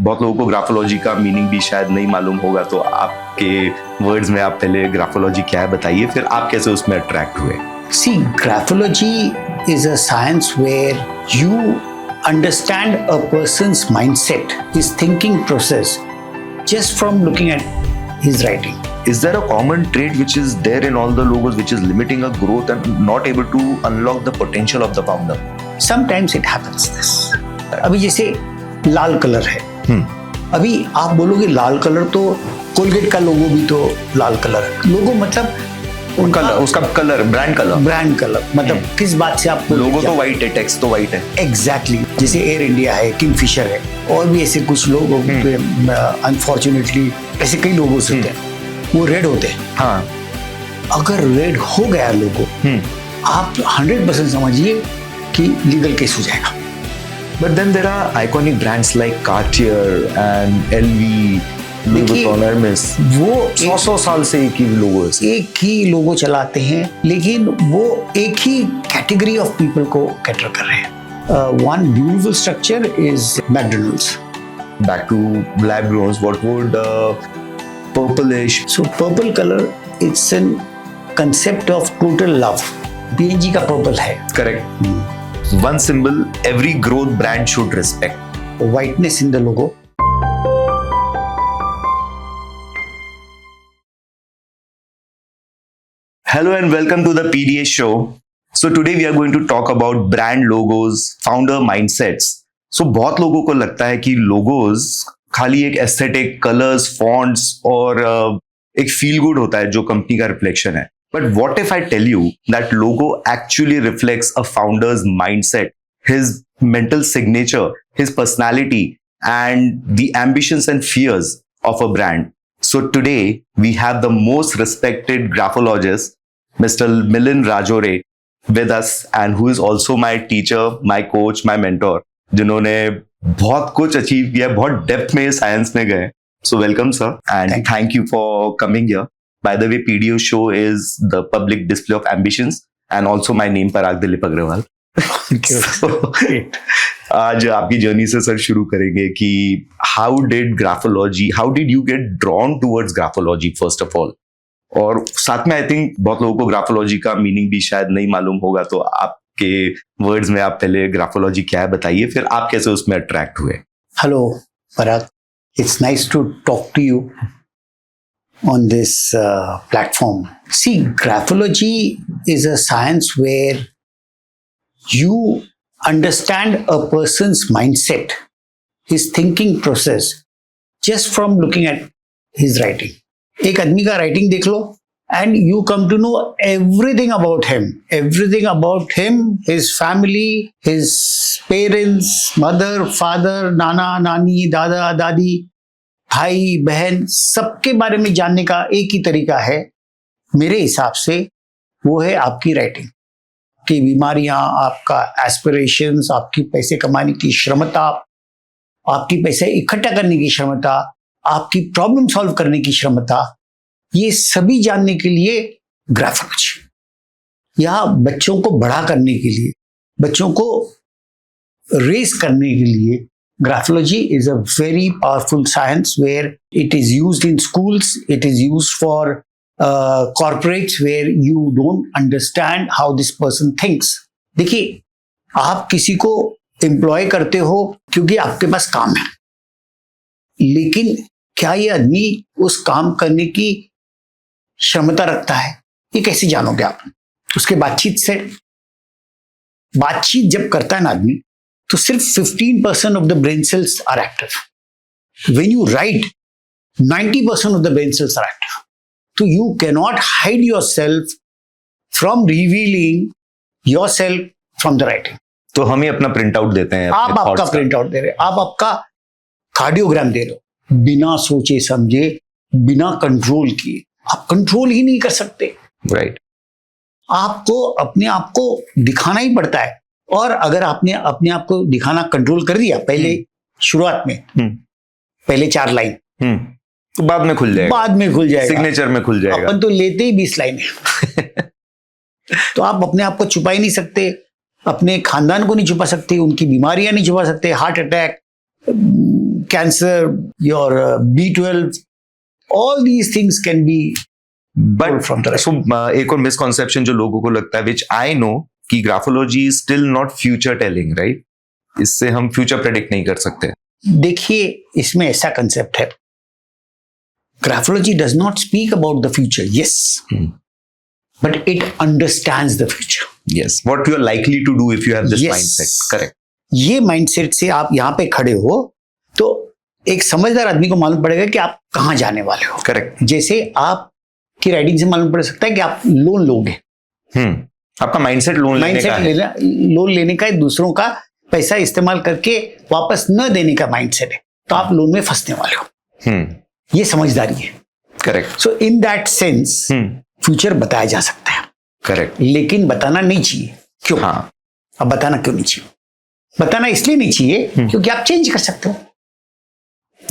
बहुत लोगों को ग्राफोलॉजी का मीनिंग भी शायद नहीं मालूम होगा, तो आपके वर्ड्स में आप पहले ग्राफोलॉजी क्या है बताइए, फिर आप कैसे उसमें अट्रैक्ट हुए। See, graphology is a science where you understand a person's mindset, his thinking process, just from looking at his writing. Is there a common trait which is there in all the logos which is limiting a growth and not able to unlock the potential of the founder? Sometimes it happens this. अभी जैसे लाल colour है, अभी आप बोलोगे लाल colour तो Colgate का लोगो भी तो लाल कलर है। लोगो मतलब उसका कलर, ब्रांड कलर मतलब किस बात से आपको लोगो तो व्हाइट है, टेक्स्ट तो व्हाइट है। एग्जैक्टली जैसे एयर इंडिया है, किंगफिशर है, और भी ऐसे कुछ लोग अनफॉर्चुनेटली ऐसे कई लोगोस होते हैं, वो रेड होते हैं। हाँ, अगर रेड हो गया लोगो, आप 100% समझिए कि लीगल केस हो जाएगा। But then there are iconic brands like Cartier and LV, Louis Vuitton, Hermes. वो 100 साल से एक ही लोगो चलाते हैं, लेकिन वो एक ही कैटेगरी ऑफ पीपल को कैटर कर रहे हैं। One beautiful structure is McDonald's. Back to lab grows, what would purplish? So purple color, it's a concept of total love. P&G का purple है। Correct. One symbol every growth brand should respect. Whiteness in the logo. Hello and welcome to the PDA show. So today we are going to talk about brand logos, founder mindsets. So बहुत लोगों को लगता है कि logos खाली एक aesthetic, colors, fonts और एक feel good होता है जो कंपनी का रिफ्लेक्शन है. But what if I tell you that logo actually reflects a founder's mindset, his mental signature, his personality, and the ambitions and fears of a brand? So today we have the most respected graphologist, Mr. Milind Rajore, with us, and who is also my teacher, my coach, my mentor, जिन्होंने बहुत कुछ achieve किया, बहुत depth में science में गए. So welcome, sir, and thank you for coming here. By the way, PDO show is the public display of ambitions, and also my name Parag Dilip Agrawal. So, आज आपकी journey से sir शुरू करेंगे कि how did you get drawn towards graphology first of all? और साथ में I think बहुत लोगों को ग्राफोलॉजी का मीनिंग भी शायद नहीं मालूम होगा, तो आपके वर्ड्स में आप पहले ग्राफोलॉजी क्या है बताइए, फिर आप कैसे उसमें अट्रैक्ट हुए। Hello Parag, it's nice to talk to you on this platform. See, graphology is a science where you understand a person's mindset, his thinking process, just from looking at his writing. एक आदमी का writing देख लो and you come to know everything about him, his family, his parents, mother, father, नाना, नानी, दादा, दादी, भाई बहन, सबके बारे में जानने का एक ही तरीका है मेरे हिसाब से, वो है आपकी राइटिंग। आपकी बीमारियां, आपका एस्पिरेशंस, आपकी पैसे कमाने की क्षमता, आपकी पैसे इकट्ठा करने की क्षमता, आपकी प्रॉब्लम सॉल्व करने की क्षमता, ये सभी जानने के लिए ग्राफोलॉजी, या बच्चों को बड़ा करने के लिए, बच्चों को रेस करने के लिए, graphology is a very powerful science where it is used in schools, it is used for corporates where you don't understand how this person thinks. देखिए, आप किसी को एम्प्लॉय करते हो क्योंकि आपके पास काम है, लेकिन क्या ये आदमी उस काम करने की क्षमता रखता है, ये कैसे जानोगे आप? उसके बातचीत से, बातचीत जब करता है ना आदमी, तो सिर्फ 15% of the brain cells are active. When you write, 90% of the brain cells are active. So you cannot hide yourself from revealing yourself from the writing. तो हम ही अपना प्रिंट आउट देते हैं, आप आपका प्रिंट आउट दे रहे, आप आपका कार्डियोग्राम दे रहे हो, बिना सोचे समझे, बिना कंट्रोल किए। आप कंट्रोल ही नहीं कर सकते, राइट? आपको अपने आप को दिखाना ही पड़ता है, और अगर आपने अपने आप को दिखाना कंट्रोल कर दिया पहले शुरुआत में, पहले 4 लाइन, तो बाद में खुल जाएगा, सिग्नेचर में खुल जाएगा। अपन तो लेते ही 20 लाइन है। तो आप अपने आप को छुपा ही नहीं सकते, अपने खानदान को नहीं छुपा सकते, उनकी बीमारियां नहीं छुपा सकते, heart attack, cancer, your B12, all these things can be but from the सो एक और मिसकॉन्सेप्शन जो लोगों को लगता है विच आई नो कि graphology is still not future telling, right? इससे हम फ्यूचर प्रेडिक्ट नहीं कर सकते. देखिए, इसमें ऐसा कंसेप्ट है, graphology does not speak about the future, yes, but it understands the future. Yes, what you are likely to do if you have this Yes. mindset. Correct. ये माइंडसेट से आप यहाँ पे खड़े हो तो एक समझदार आदमी को मालूम पड़ेगा कि आप कहाँ जाने वाले हो. Correct. जैसे आपकी राइटिंग से मालूम पड़ सकता है कि आप लोन लोगे. आपका माइंडसेट लोन लेने का है. लोन लेने का है, दूसरों का पैसा इस्तेमाल करके वापस न देने का माइंडसेट है, तो आप लोन में फंसने वाले हो. ये समझदारी है. Correct. So in that sense future बताया जा सकता है. करेक्ट. लेकिन बताना नहीं चाहिए. क्यों? हाँ. अब बताना क्यों नहीं चाहिए? बताना इसलिए नहीं चाहिए क्योंकि आप चेंज कर सकते हो.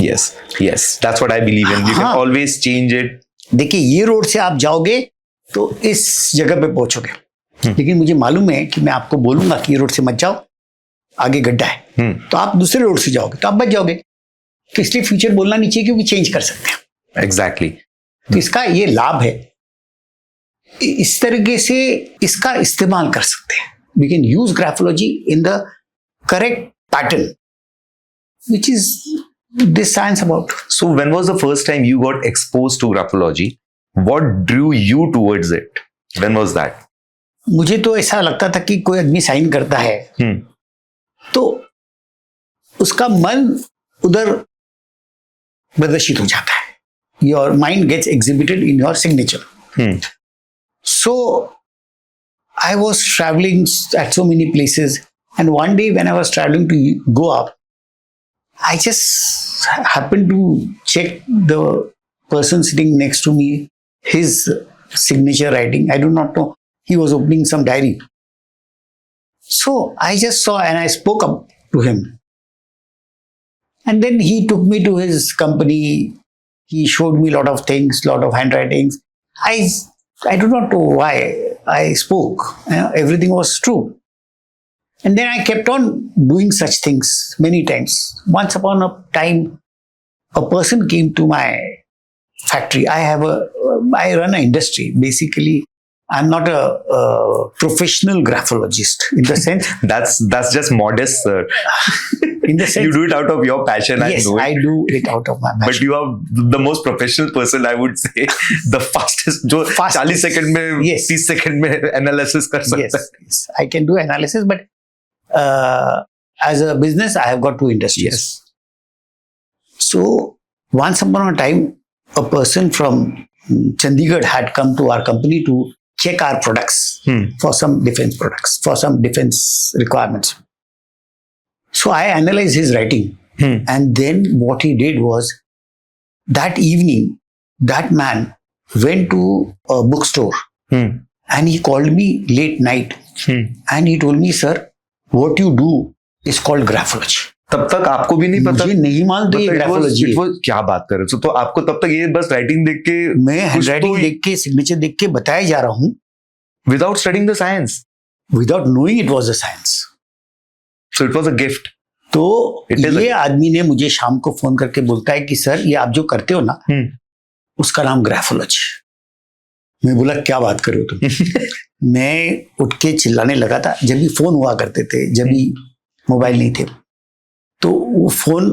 Yes, yes, that's what I believe in. You can हाँ. always change it. देखिए, ये रोड से आप जाओगे तो इस जगह पे पहुंचोगे, लेकिन मुझे मालूम है कि मैं आपको बोलूंगा कि ये रोड से मत जाओ, आगे गड्ढा है, तो आप दूसरे रोड से जाओगे तो आप बच जाओगे. तो इसलिए फ्यूचर बोलना नहीं चाहिए क्योंकि चेंज कर सकते हैं. Exactly. तो इसका ये लाभ है. इस तरीके से इसका इस्तेमाल कर सकते हैं. We can use graphology in the correct pattern which is this science about. So when was the first time you got exposed to graphology? What drew you towards it? When was that? मुझे तो ऐसा लगता था कि कोई आदमी sign करता है तो उसका मन उधर प्रदर्शित हो जाता है. Your mind gets exhibited in your signature. So I was traveling at so many places, and one day when I was traveling to go up, I just happened to check the person sitting next to me, his signature writing. I do not know. He was opening some diary. So I just saw and I spoke up to him. And then he took me to his company. He showed me a lot of things, lot of handwritings. I do not know why I spoke. Everything was true. And then I kept on doing such things many times. Once upon a time, a person came to my factory. I run an industry. Basically, I'm not a professional graphologist in the sense. That's just modest, sir. In the sense, you do it out of your passion. Yes, I know it. I do it out of my passion. But you are the most professional person, I would say. The fastest, जो 40 second में, Yes. 30 second में analysis कर सकता है. Yes, I can do analysis, but as a business, I have got two industries. Yes. So once upon a time, a person from Chandigarh had come to our company to check our products for some defense products, for some defense requirements. So I analyzed his writing, and then what he did was that evening, that man went to a bookstore and he called me late night and he told me, sir, what you do is called graphology. तब तक आपको भी नहीं पता? मुझे नहीं मालूम ये ग्राफोलॉजी है. क्या बात कर रहे हो? तो आपको तब तक ये बस राइटिंग देख के, मैं हैंडराइटिंग देख के, सिग्नेचर देख के बताया जा रहा हूँ, without studying the science, without knowing it was a science. So it was a gift. तो ये आदमी ने मुझे शाम को फोन करके बोलता है कि सर, ये आप जो करते हो ना, उसका नाम ग्राफोलॉजी. मैं बोला, क्या बात कर रहे हो तुम? मैं उठ के चिल्लाने लगा था. जब भी फोन हुआ करते थे, जब भी मोबाइल नहीं थे, तो वो फोन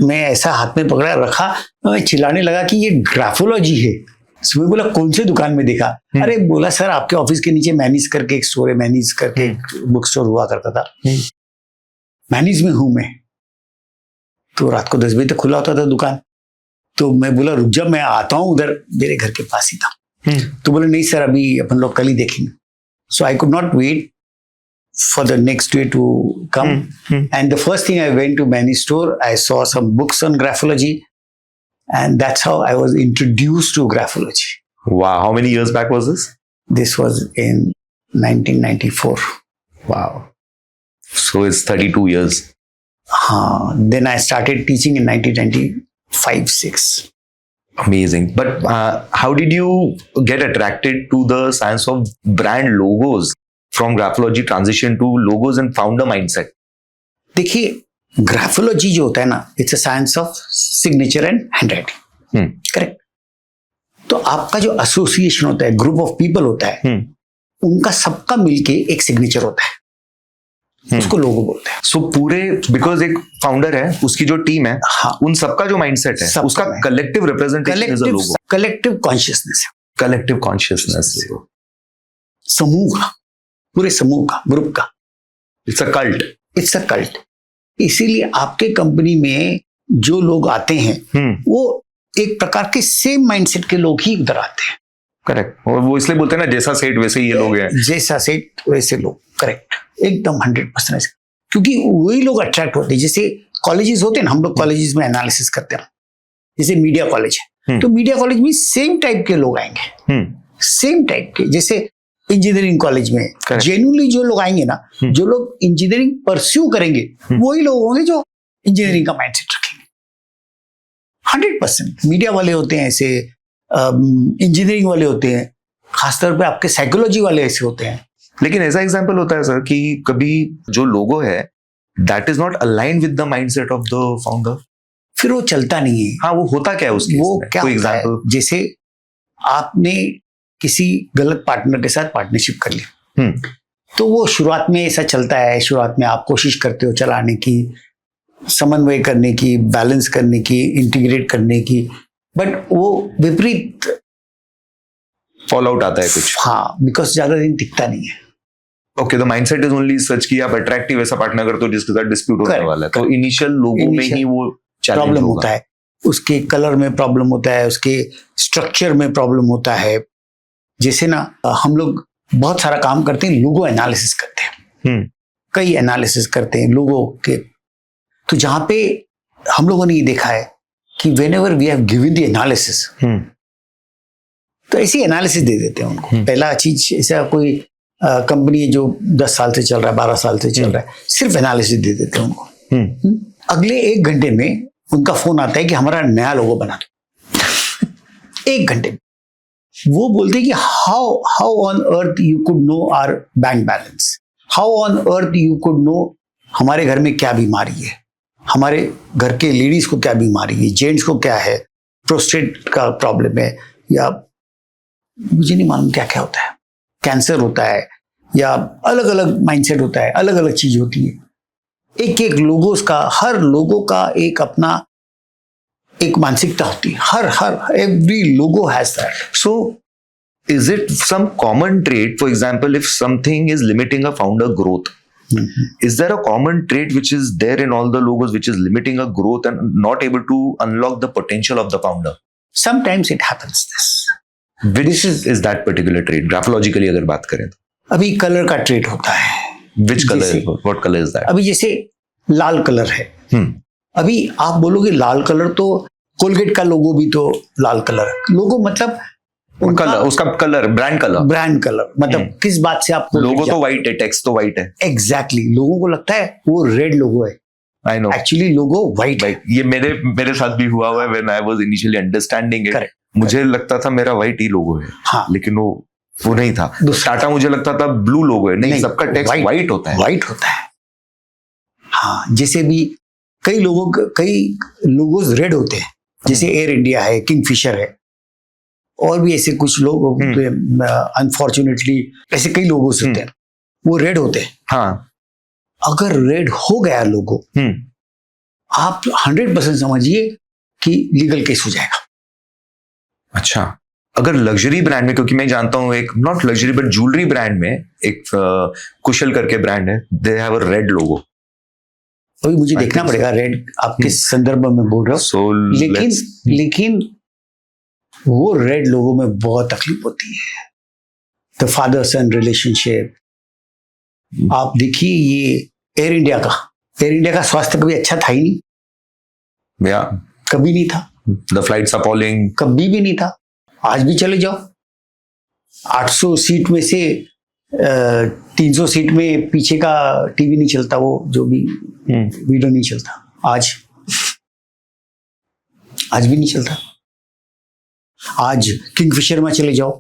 मैं ऐसा हाथ में पकड़ा रखा, मैं चिल्लाने लगा कि ये ग्राफोलॉजी है. मैं बोला, कौन से दुकान में देखा? अरे बोला, सर आपके ऑफिस के नीचे मैनीज करके एक स्टोर है, मैनीज करके एक बुक स्टोर हुआ करता था, मैनीज में हूं मैं. तो रात को 10 बजे तक खुला होता था दुकान. तो मैं बोला, रुक जा, मैं आता हूँ उधर, मेरे घर के पास ही था. तो बोले, नहीं सर, अभी अपन लोग कल ही देखेंगे. So I could not wait for the next day to come. And the first thing I went to Manny store, I saw some books on graphology, and that's how I was introduced to graphology. Wow. How many years back was this? This was in 1994. Wow. So it's 32 years. Then I started teaching in 1995-6. Amazing. But how did you get attracted to the science of brand logos? From graphology transition to logos and founder mindset? देखिए, graphology जो होता है ना, it's a science of signature and handwriting, correct. तो आपका जो association होता है, ग्रुप ऑफ पीपल होता है, उनका सबका मिलके एक सिग्नेचर होता है, उसको लोगो बोलते हैं। सो पूरे, बिकॉज एक फाउंडर है, उसकी जो टीम है, हाँ, उन सबका जो माइंडसेट है, सबका उसका collective representation is a logo. Collective consciousness है, कलेक्टिव कॉन्शियसनेस, समूह का, पूरे समूह का, ग्रुप का। It's a cult. It's a cult. इसीलिए आपके कंपनी में जो लोग आते हैं वो एक प्रकार के सेम माइंडसेट के लोग ही उधर आते हैं। करेक्ट। और वो इसलिए बोलते हैं ना, जैसा सेट वैसे ही ये लोग हैं। जैसा सेट वैसे लोग, करेक्ट, एकदम 100%। क्योंकि वही लोग अट्रैक्ट होते हैं। जैसे कॉलेजेस होते हैं ना, हम लोग कॉलेजेस में एनालिसिस करते हैं, जैसे मीडिया कॉलेज है, तो मीडिया कॉलेज में सेम टाइप के लोग आएंगे, सेम टाइप के। जैसे इंजीनियरिंग कॉलेज में जेन्युइनली जो लोग आएंगे ना, जो लोग इंजीनियरिंग परस्यू करेंगे, वही लोग होंगे जो इंजीनियरिंग का माइंडसेट रखेंगे। 100% मीडिया वाले होते हैं ऐसे, इंजीनियरिंग वाले होते हैं, खासतौर पे आपके साइकोलॉजी वाले ऐसे होते हैं। लेकिन ऐसा एग्जांपल होता है सर कि कभी जो लोगो है that is not align with the mindset of the founder, फिर वो चलता नहीं है। हाँ, वो होता क्या है उसके, वो क्या कोई होता है, एग्जांपल? जैसे आपने किसी गलत पार्टनर के साथ पार्टनरशिप कर ली, तो वो शुरुआत में ऐसा चलता है, शुरुआत में आप कोशिश करते हो चलाने की, समन्वय करने की, बैलेंस करने की, इंटीग्रेट करने की, बट वो विपरीत फॉल आउट आता है कुछ। हाँ, बिकॉज ज्यादा दिन टिकता नहीं है। Okay, the mindset is only such कि आप अट्रैक्टिव ऐसा पार्टनर करते हो जिसके साथ डिस्प्यूट होने वाला है, तो इनिशियल लोगों में ही वो प्रॉब्लम होता है, उसके कलर में प्रॉब्लम होता है, उसके स्ट्रक्चर में प्रॉब्लम होता है। जैसे ना हम लोग बहुत सारा काम करते हैं, लोगो एनालिसिस करते हैं, कई एनालिसिस करते हैं लोगों के। तो जहां पे हम लोगों ने ये देखा है कि whenever we have given the analysis, तो ऐसी एनालिसिस दे देते हैं उनको। पहला चीज, ऐसा कोई कंपनी है जो 10 साल से चल रहा है, 12 साल से चल रहा है, सिर्फ एनालिसिस दे देते हैं उनको। अगले 1 घंटे में उनका फोन आता है कि हमारा नया लोगो बना दो। 1 घंटे में वो बोलते हैं कि how on earth you could know our bank balance, how on earth you could know हमारे घर में क्या बीमारी है, हमारे घर के लेडीज को क्या बीमारी है, जेंट्स को क्या है, प्रोस्टेट का प्रॉब्लम है, या मुझे नहीं मालूम क्या क्या होता है, कैंसर होता है, या अलग अलग माइंडसेट होता है, अलग अलग चीज होती है। एक एक लोगोस का, हर लोगो का एक अपना एक मानसिकता होती है, हर एवरी लोगो has that. So is it some common trait, for example if something is limiting a founder growth, is there a common trait which is there in all the logos which is limiting a growth and not able to unlock the potential of the founder? Sometimes it happens this. Which is that particular trait graphically अगर बात करें तो? अभी colour का trait होता है। Which color? What color is that? अभी जैसे लाल कलर है, अभी आप बोलोगे लाल कलर, तो कोलगेट का लोगो भी तो लाल कलर है। लोगो मतलब उसका कलर, ब्रांड कलर, मतलब किस बात से आपको, लोगो तो व्हाइट है, टेक्स्ट तो व्हाइट है। एग्जैक्टली, लोगों को लगता है वो रेड लोगो है, I know, actually logo white है। ये मेरे साथ भी हुआ है, when I was initially understanding it, मुझे लगता था मेरा व्हाइट ही लोगो है, हाँ, लेकिन वो नहीं था। टाटा मुझे लगता था ब्लू लोगो है, नहीं, सबका टेक्स्ट व्हाइट होता है, व्हाइट होता है। हाँ, जैसे भी कई लोगोस रेड होते हैं, जैसे एयर इंडिया है, किंगफिशर है, और भी ऐसे कुछ लोग, अनफॉर्चुनेटली ऐसे कई लोगोस होते हैं, वो रेड होते हैं। हाँ, अगर रेड हो गया लोगो, आप 100% समझिए कि लीगल केस हो जाएगा। अच्छा, अगर लग्जरी ब्रांड में, क्योंकि मैं जानता हूँ एक not luxury but jewellery brand में एक कुशल करके ब्रांड है, दे हैव अ रेड लोगो। अभी मुझे देखना पड़ेगा रेड आप किस संदर्भ में बोल रहे हो, लेकिन वो रेड लोगों में बहुत तकलीफ होती है। द फादर सन रिलेशनशिप, आप देखिए ये एयर इंडिया का स्वास्थ्य कभी अच्छा था ही नहीं, कभी नहीं था। द फ्लाइट्स अपॉलिंग, कभी भी नहीं था। आज भी चले जाओ, 800 सीट में से 300 सीट में पीछे का टीवी नहीं चलता, वो जो भी वीडियो नहीं चलता, आज भी नहीं चलता। आज किंगफिशर में चले जाओ,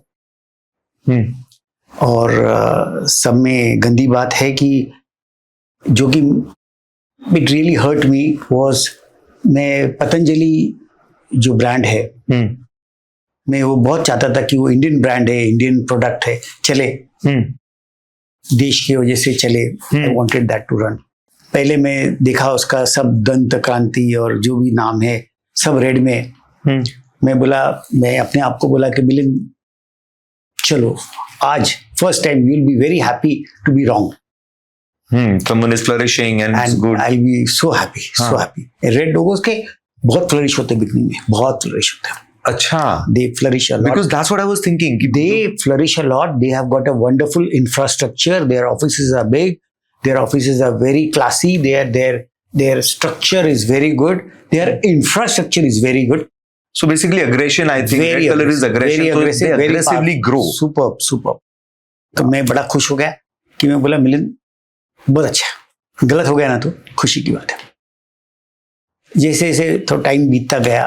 और सब में गंदी बात है कि जो कि it really hurt me was, मैं पतंजलि जो ब्रांड है, मैं वो बहुत चाहता था कि वो इंडियन ब्रांड है, इंडियन प्रोडक्ट है, चले, देश की वजह से चले। I wanted that to run. पहले मैं देखा उसका सब दंत क्रांति और जो भी नाम है सब रेड में। मैं बोला, मैं अपने आप को बोला कि मिलिंद चलो आज first time you will be very happy to be wrong. Someone is flourishing and it's and good. I will be so happy, so happy. Red logos के बहुत फ्लरिश होते हैं बिकनी में, बहुत फ्लरिश होते हैं। अच्छा, They flourish a lot. because that's what I was thinking. कि They flourish a lot. They have got a wonderful infrastructure. Their offices are big. Their offices are very classy. Their structure is very good. Their infrastructure is very good. So basically aggression, I think Very red color is aggression. very So aggressive, they very aggressively powerful. grow. Superb, superb. तो मैं बड़ा खुश हो गया कि मैं बोला मिलिंद बहुत अच्छा, गलत हो गया ना तो खुशी की बात है। जैसे जैसे थोड़ा टाइम बीतता गया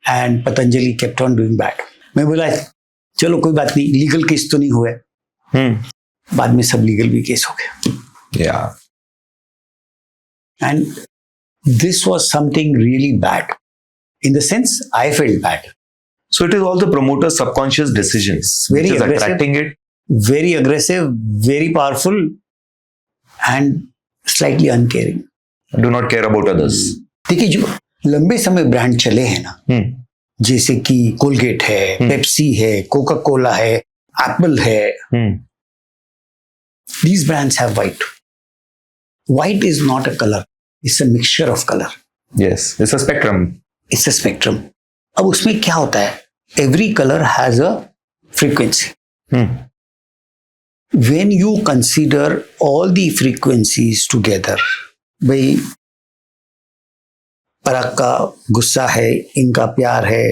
and Patanjali kept on doing bad, मैं बोला चलो कोई बात नहीं, लीगल केस तो नहीं हुआ है। बाद में सब लीगल भी केस हो गए। Yeah. And this was something really bad. In the sense, I felt bad. So it is all the promoter's subconscious decisions Very which is aggressive. attracting it. Very aggressive, very powerful, and slightly uncaring. Do not care about others. देखिए जो लंबे समय brand चले हैं ना, जैसे कि Colgate है, पेप्सी है, कोका कोला है, एप्पल है, these brands have white. White is not a color. It's a mixture of color. Yes, it's a spectrum. It's a spectrum. अब उसमें क्या होता है? Every color has a frequency. When you consider all the frequencies together, भाई पराग का गुस्सा है, इनका प्यार है,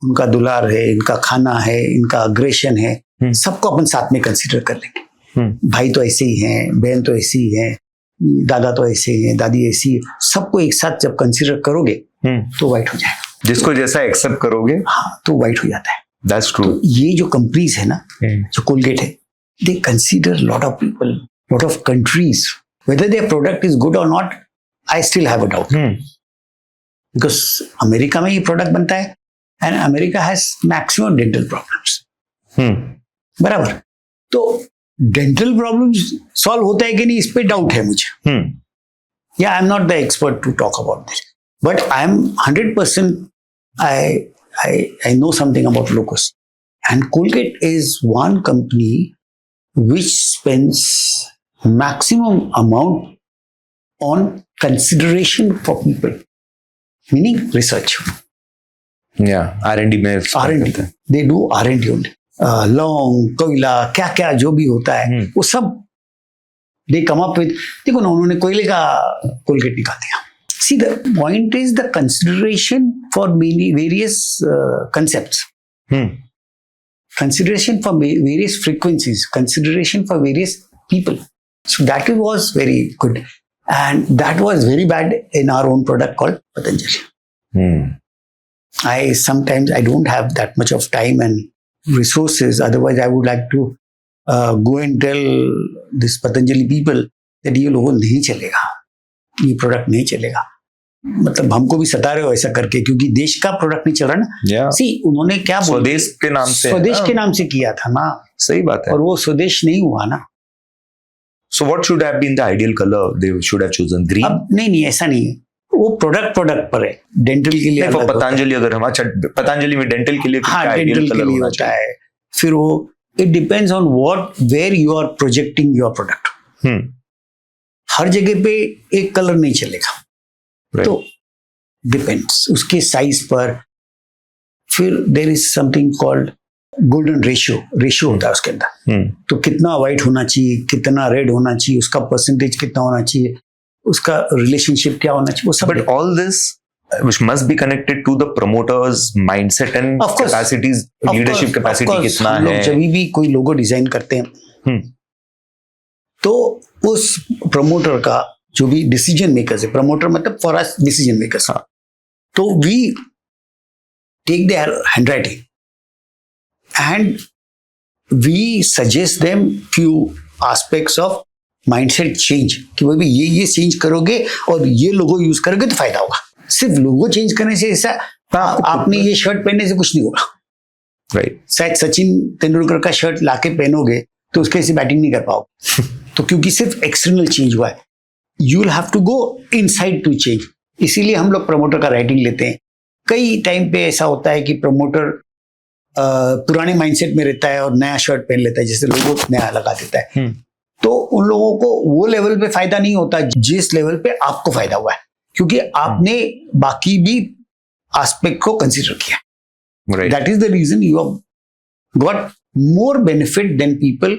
उनका दुलार है, इनका खाना है, इनका अग्रेशन है, सबको अपन साथ में कंसीडर कर लेंगे। भाई तो ऐसे ही हैं, बहन तो ऐसी ही है, दादा तो ऐसे ही है, दादी ऐसी है, सबको एक साथ जब कंसीडर करोगे तो वाइट हो जाएगा। जिसको जैसा एक्सेप्ट करोगे, हाँ, तो वाइट हो जाता है। That's true. तो ये जो कंपनीज है ना, जो कोलगेट है, they consider lot of people, lot of countries, whether their product is good और not, I still have a doubt. Because America में ये प्रोडक्ट बनता है and America has maximum dental problems, बराबर। तो डेंटल प्रॉब्लम्स सॉल्व होता है कि नहीं, इस पे डाउट है मुझे। या I am not the expert to talk about this, but I am 100% I know something about Locus. And Colgate is one company which spends maximum amount on consideration for people, meaning research. Yeah, R&D में R&D. They do R&D only. लौंग, कोयला, क्या क्या जो भी होता है वो सब they come up with. देखो ना, उन्होंने कोयले का कोलगेट निकाल दिया। See, the point is the consideration for many various concepts, consideration for various frequencies, consideration for various people. So that was very good, and that was very bad in our own product called Patanjali. I don't have that much of time and resources. Otherwise, I would like to go and tell this Patanjali people that ये लोगों नहीं चलेगा, ये product नहीं चलेगा। मतलब हमको भी सता रहे हो ऐसा करके, क्योंकि देश का प्रोडक्ट नहीं चल रहा ना। सी उन्होंने क्या बोला, स्वदेश के नाम से, स्वदेश के नाम से किया था ना। सही बात है। और वो स्वदेश नहीं हुआ ना। So what should have been the ideal color? They should have chosen green. अब नहीं, ऐसा नहीं है, वो प्रोडक्ट पर है। डेंटल के लिए अलग पतंजलि, अगर हम पतंजलि में डेंटल के लिए, हाँ, डेंटल के लिए होता है। फिर वो it depends on what where you are projecting your product. हर जगह पे एक कलर नहीं चलेगा। तो डिपेंड्स उसके साइज पर। फिर there is something called golden ratio होता है उसके अंदर। तो कितना व्हाइट होना चाहिए, कितना रेड होना चाहिए, उसका परसेंटेज कितना होना चाहिए, उसका रिलेशनशिप क्या होना चाहिए, वो सब। But all this which must be connected to the promoter's mindset and capacities, leadership capacity कितना है। जब भी कोई लोगो डिजाइन करते हैं तो उस प्रमोटर का जो भी डिसीजन मेकर्स है, प्रमोटर मतलब फॉर अस डिसीजन मेकर्स, तो we take their handwriting and we suggest them few aspects of mindset change कि भाई ये चेंज करोगे और ये लोगो यूज करोगे तो फायदा होगा। सिर्फ लोगो चेंज करने से ऐसा आपने ये शर्ट पहनने से कुछ नहीं होगा। राइट, शायद सचिन तेंदुलकर का शर्ट लाके पहनोगे तो उसके से बैटिंग नहीं कर पाओगे तो क्योंकि सिर्फ एक्सटर्नल चेंज हुआ है। You will have to go inside to change. इसीलिए हम लोग प्रमोटर का राइटिंग लेते हैं। कई टाइम पे ऐसा होता है कि प्रमोटर पुराने माइंडसेट में रहता है और नया शर्ट पहन लेता है, जैसे लोगो नया लगा देता है। तो उन लोगों को वो लेवल पे फायदा नहीं होता जिस लेवल पे आपको फायदा हुआ है, क्योंकि आपने बाकी भी एस्पेक्ट को कंसीडर किया। That is the reason you have got more benefit than people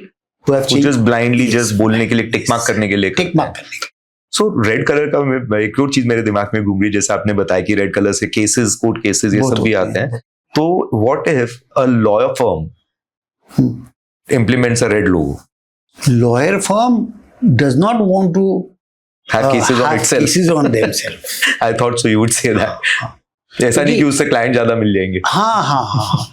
who have changed. Just blindly just बोलने के लिए टिक मार्क करने के लिए टिक मार्क करने के लिए। सो रेड कलर का एक और चीज मेरे दिमाग में घूम रही है, जैसे आपने बताया कि रेड कलर से केसेस, कोर्ट केसेस ये सब भी आते हैं। तो what if a lawyer firm implements a red logo? Lawyer firm does not want to have cases on itself. Cases on themselves. I thought so you would say that. ऐसा नहीं कि उससे क्लाइंट ज्यादा मिल जाएंगे। हाँ।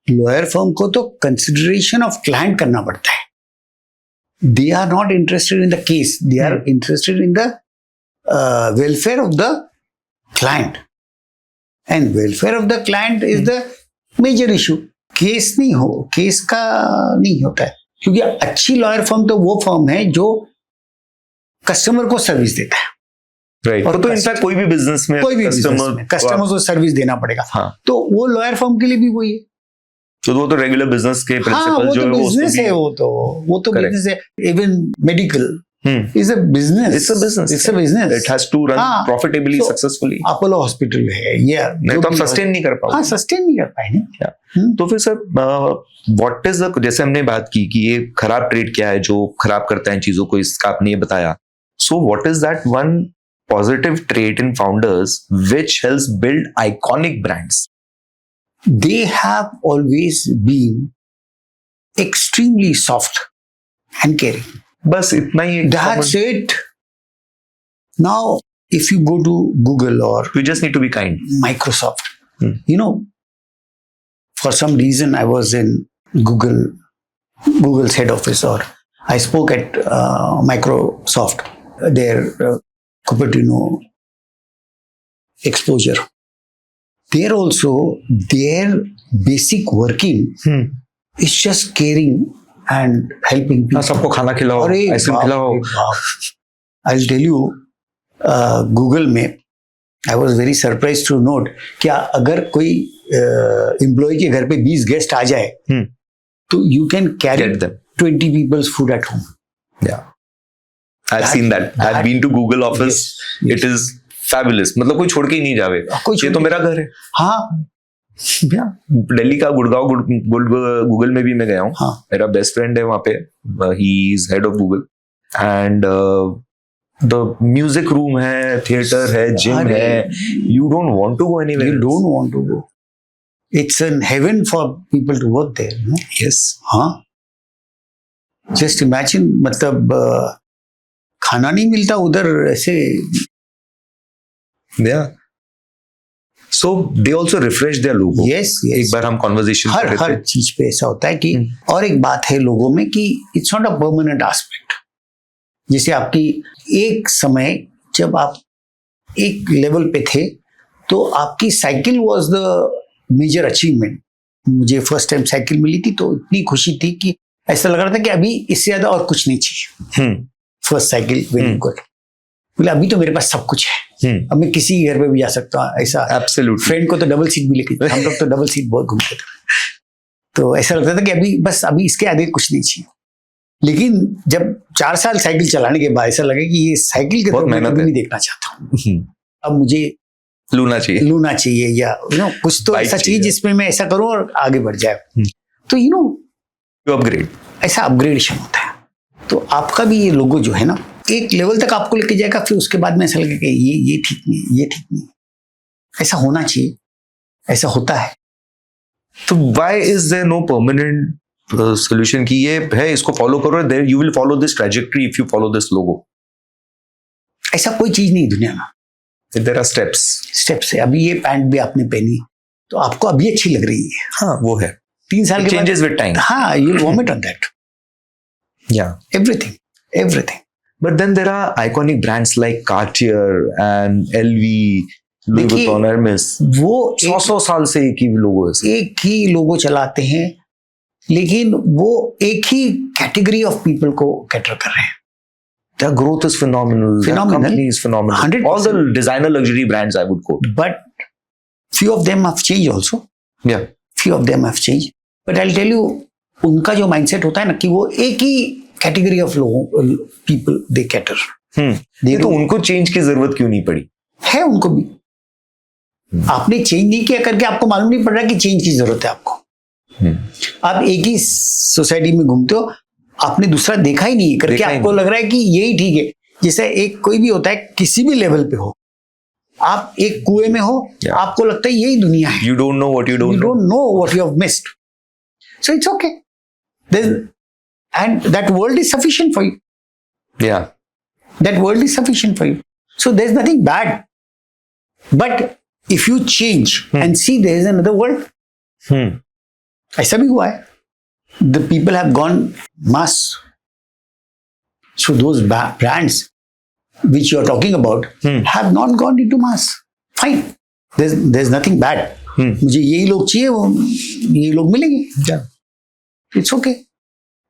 लॉयर फर्म को तो consideration of client करना पड़ता है। They are not interested in the case, they are interested in the welfare of the client, and welfare of the client is the major issue. Case का नहीं होता है, क्योंकि अच्छी लॉयर फर्म तो वो फर्म है जो कस्टमर को सर्विस देता है। राइट, तो इनफैक्ट कोई भी बिजनेस में कस्टमर को सर्विस देना पड़ेगा। हाँ, तो वो लॉयर फर्म के लिए भी वही है। तो वो तो रेगुलर बिजनेस के प्रिंसिपल जो है बिजनेस है, वो तो बिजनेस है। Even medical is a business, it's a business, it has to run profitably, successfully. Apollo hospital है, ये नहीं तो आप सस्टेन नहीं कर पाओगे। हाँ, सस्टेन नहीं कर पाएंगे। तो फिर सर व्हाट इज द, जैसे हमने बात की कि ये खराब ट्रेड क्या है जो खराब करता है चीजों को, इसका आपने ये बताया। So what is that one positive trait in founders which helps build iconic brands? They have always been extremely soft and caring. बस इतना ही। That's it. Now, if you go to Google or you just need to be kind. Microsoft, you know, for some reason I was in Google's head office, or I spoke at Microsoft, their Cupertino exposure. There also, their basic working is just caring and helping people. सबको खाना खिलाओ, ice cream खिलाओ। I'll tell you, Google में I was very surprised to note कि अगर कोई employ के घर पे 20 गेस्ट आ जाए तो you can carry 20 people's food at home. Yeah. I've seen that. I've been to Google office. Yes. It is fabulous. मतलब कोई छोड़ के ही नहीं जावे। ये तो मेरा घर है। हाँ। दिल्ली का गुड़गांव गूगल में भी मैं गया हूँ। हाँ। मेरा बेस्ट फ्रेंड है वहाँ पे। He is head of Google. And the music room है, theater है, gym है. You don't want to go anywhere. You don't want to go. It's a heaven for people to work there. No? Yes. हाँ। Just imagine, मतलब खाना नहीं मिलता उधर ऐसे। Yeah. So they also refresh their logo. Yes. एक बार हम conversation कर रहे थे। हर चीज पे ऐसा होता है कि और एक बात है लोगों में कि it's not a permanent aspect. जैसे आपकी एक समय जब आप एक लेवल पे थे तो आपकी cycle was the major achievement. मुझे फर्स्ट टाइम साइकिल मिली थी तो इतनी खुशी थी कि ऐसा लग रहा था कि अभी इससे ज्यादा और कुछ नहीं चाहिए। फर्स्ट साइकिल वेरी गुड, बोले अभी तो मेरे पास सब कुछ है, अब मैं किसी घर पे भी जा सकता हूँ। ऐसा एब्सोल्यूट। फ्रेंड को तो डबल सीट भी लेके, हम लोग तो डबल सीट बहुत घूमते थे, तो ऐसा लगता था कि अभी इसके आगे कुछ नहीं चाहिए। लेकिन जब 4 साल साइकिल चलाने के बाद ऐसा लगा कि ये साइकिल के तरफ मैं कभी नहीं देखना चाहता हूँ, अब मुझे लूना चाहिए या कुछ तो ऐसा चाहिए जिसमें मैं ऐसा करूँ और आगे बढ़ जाए। तो अपग्रेड, ऐसा अपग्रेडेशन होता है। तो आपका भी ये लोगो जो है ना एक लेवल तक आपको लेके जाएगा, फिर उसके बाद में ऐसा लगेगा कि ये ठीक नहीं, ये ठीक नहीं, ऐसा होना चाहिए, ऐसा होता है। तो why is there no permanent solution कि ये है इसको फॉलो करो, there you will follow this trajectory if you follow this logo? ऐसा कोई चीज नहीं दुनिया में। देयर आर स्टेप्स है। अभी ये पैंट भी आपने पहनी तो आपको अभी अच्छी लग रही है, हाँ वो है, 3 साल के बाद चेंजेस विद टाइम, हाँ you will vomit on that. Yeah. Everything. But then there are iconic brands like Cartier and LV, Louis देखिए, Vuitton, Hermes. वो 100 साल से एक ही लोगो है. एक ही लोगो चलाते हैं, लेकिन वो एक ही कैटेगरी ऑफ पीपल को कैटर कर रहे हैं. Their growth is phenomenal. Phenomenal. Their company is phenomenal. 100%. All the designer luxury brands I would quote. But few of them have changed also. Yeah. Few of them have changed. But I'll tell you, उनका जो mindset होता है ना कि वो एक ही category of लोगों people they cater. ये तो उनको चेंज की जरूरत क्यों नहीं पड़ी? है उनको भी. आपने चेंज नहीं किया करके आपको मालूम नहीं पड़ रहा कि चेंज की जरूरत है आपको. आप एक ही सोसाइटी में घूमते हो, आपने दूसरा देखा ही नहीं करके आपको लग रहा है कि यही ठीक है. जैसे एक कोई भी होता है, किसी भी लेवल पे हो, आप एक कुएं में हो, आपको लगता है यही दुनिया है. You don't know what you don't know. You don't know what you have missed. So it's okay. And that world is sufficient for you. Yeah. That world is sufficient for you. So there's nothing bad. But if you change and see there is another world, ऐसा भी हुआ है. The people have gone mass. So those brands which you are talking about have not gone into mass. Fine. There's nothing bad. मुझे यही लोग चाहिए, वो यही लोग मिलेंगे. Yeah. It's okay.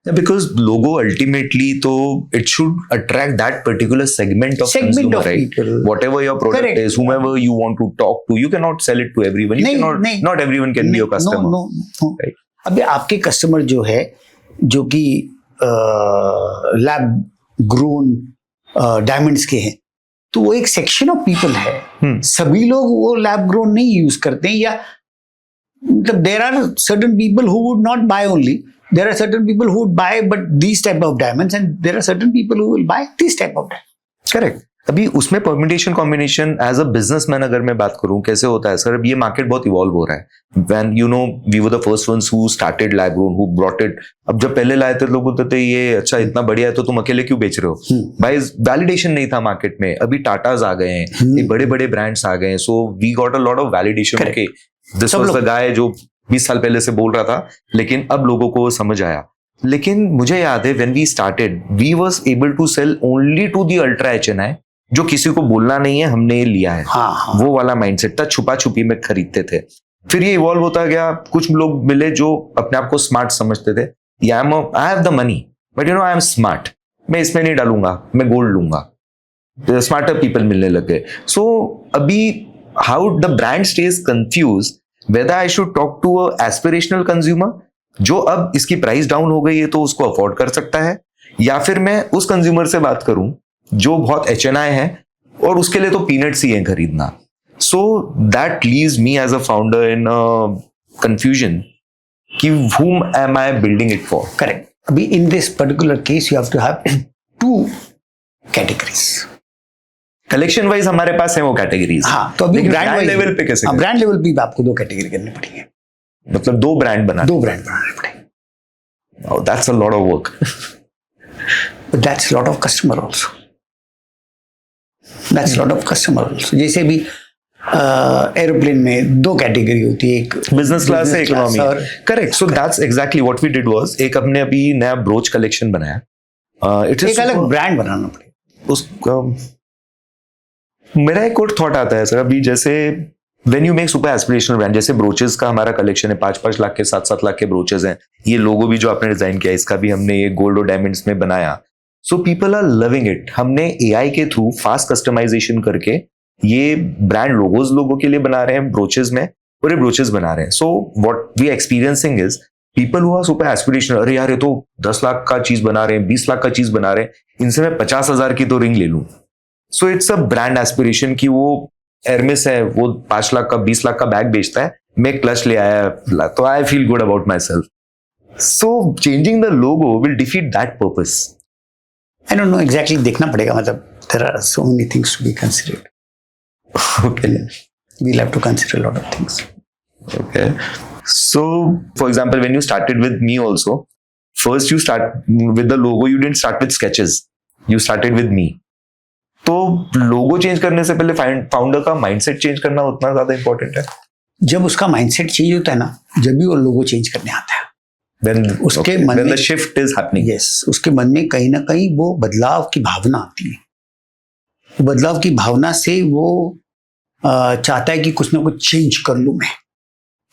Yeah, because logo ultimately तो it should attract that particular segment of consumer, right? People. Whatever your product Correct. is, whomever you want to talk to, you cannot sell it to everyone. You cannot. Not everyone can be your customer. No. Right. अभी आपके customer जो है, जो कि lab grown diamonds के हैं, तो वो एक सेक्शन ऑफ पीपल है. सभी लोग वो लैब ग्रोन नहीं यूज करते हैं, या मतलब there are certain people who would not buy only. There are certain people who would buy but these type of diamonds, and there are certain people who will buy this type of diamond. Correct. अभी उसमें permutation combination as a businessman अगर मैं बात करूं कैसे होता है sir, अब ये मार्केट बहुत इवॉल्व हो रहा है. When you know we were the first ones who started lab grown, who brought it. अब जब पहले लाए थे लोग बोलते थे ये अच्छा इतना बढ़िया है तो तुम अकेले क्यों बेच रहे हो भाई. वैलिडेशन नहीं था मार्केट में. अभी टाटाज आ गए हैं, ये बड़े बड़े ब्रांड्स आ गए हैं. So we got a lot of validation. Okay, this was the guy जो 20 साल पहले से बोल रहा था, लेकिन अब लोगों को समझ आया. लेकिन मुझे याद है when we started we was able to sell only to the ultra HNI, जो किसी को बोलना नहीं है, हमने ये लिया है. हाँ. वो वाला माइंडसेट था, छुपा छुपी में खरीदते थे. फिर ये इवॉल्व होता गया. कुछ लोग मिले जो अपने आप को स्मार्ट समझते थे. I have the money but you know I am smart, मैं इसमें नहीं डालूंगा, मैं गोल्ड लूंगा. स्मार्टर पीपल मिलने लगे. सो अभी how the brand stage confuse whether I should talk to a aspirational consumer जो अब इसकी प्राइस डाउन हो गई है तो उसको अफोर्ड कर सकता है, या फिर मैं उस कंज्यूमर से बात करूं जो बहुत HNI है और उसके लिए तो पीनट्स ही है खरीदना. So that leaves me as a founder in confusion कि whom am I building it for? Correct. अभी in this particular case you have to have two categories. Collection wise हमारे पास है वो कैटेगरीज. हाँ, तो अभी ब्रांड लेवल पे कैसे? ब्रांड लेवल पे आपको दो कैटेगरी करनी पड़ेगी. मतलब दो ब्रांड बनाने पड़ेंगे. Oh, that's a lot of work. But that's a lot of customer also. जैसे भी एरोप्लेन में दो कैटेगरी होती है, एक बिजनेस क्लास है, economy. Correct. So that's exactly what we did was एक हमने अभी नया ब्रोच कलेक्शन बनाया. एक अलग ब्रांड बनाना पड़ेगा उसका. मेरा एक और थॉट आता है सर, अभी जैसे when you make super aspirational brand, जैसे ब्रोचेस का हमारा कलेक्शन है, 5-5 लाख के 7-7 लाख के ब्रोचेस हैं. ये लोगो भी जो आपने डिजाइन किया इसका भी हमने ये गोल्ड और डायमंड्स में बनाया. So people are loving it. हमने AI के थ्रू फास्ट कस्टमाइजेशन करके ये ब्रांड लोगोज लोगों के लिए बना रहे हैं ब्रोचेस में, और ये ब्रोचेस बना रहे हैं. So what we experiencing is people who are super aspirational, अरे यार ये तो 10 लाख का चीज बना रहे हैं, 20 लाख का चीज बना रहे हैं, इनसे मैं 50,000 की तो रिंग ले लूं. So it's a brand aspiration कि वो एर्मिस है, वो 5 लाख का 20 लाख का बैग बेचता है, मैं क्लच ले आया तो I feel good about myself. So changing the logo will defeat that purpose. I don't know exactly, देखना पड़ेगा. मतलब there are so many things to be considered. Okay, we will have to consider lot of things. Okay. So for example when you started with me also, first you start with the logo, you didn't start with sketches, you started with me. तो logo change करने से पहले founder का mindset change करना उतना ज्यादा important है. जब उसका माइंडसेट चेंज होता है ना, जब भी वो लोगो चेंज करने आता है. उसके मन when में the shift is happening. Yes उसके मन में कहीं ना कहीं वो बदलाव की भावना आती है. वो बदलाव की भावना से वो चाहता है कि कुछ ना कुछ चेंज कर लूं मैं.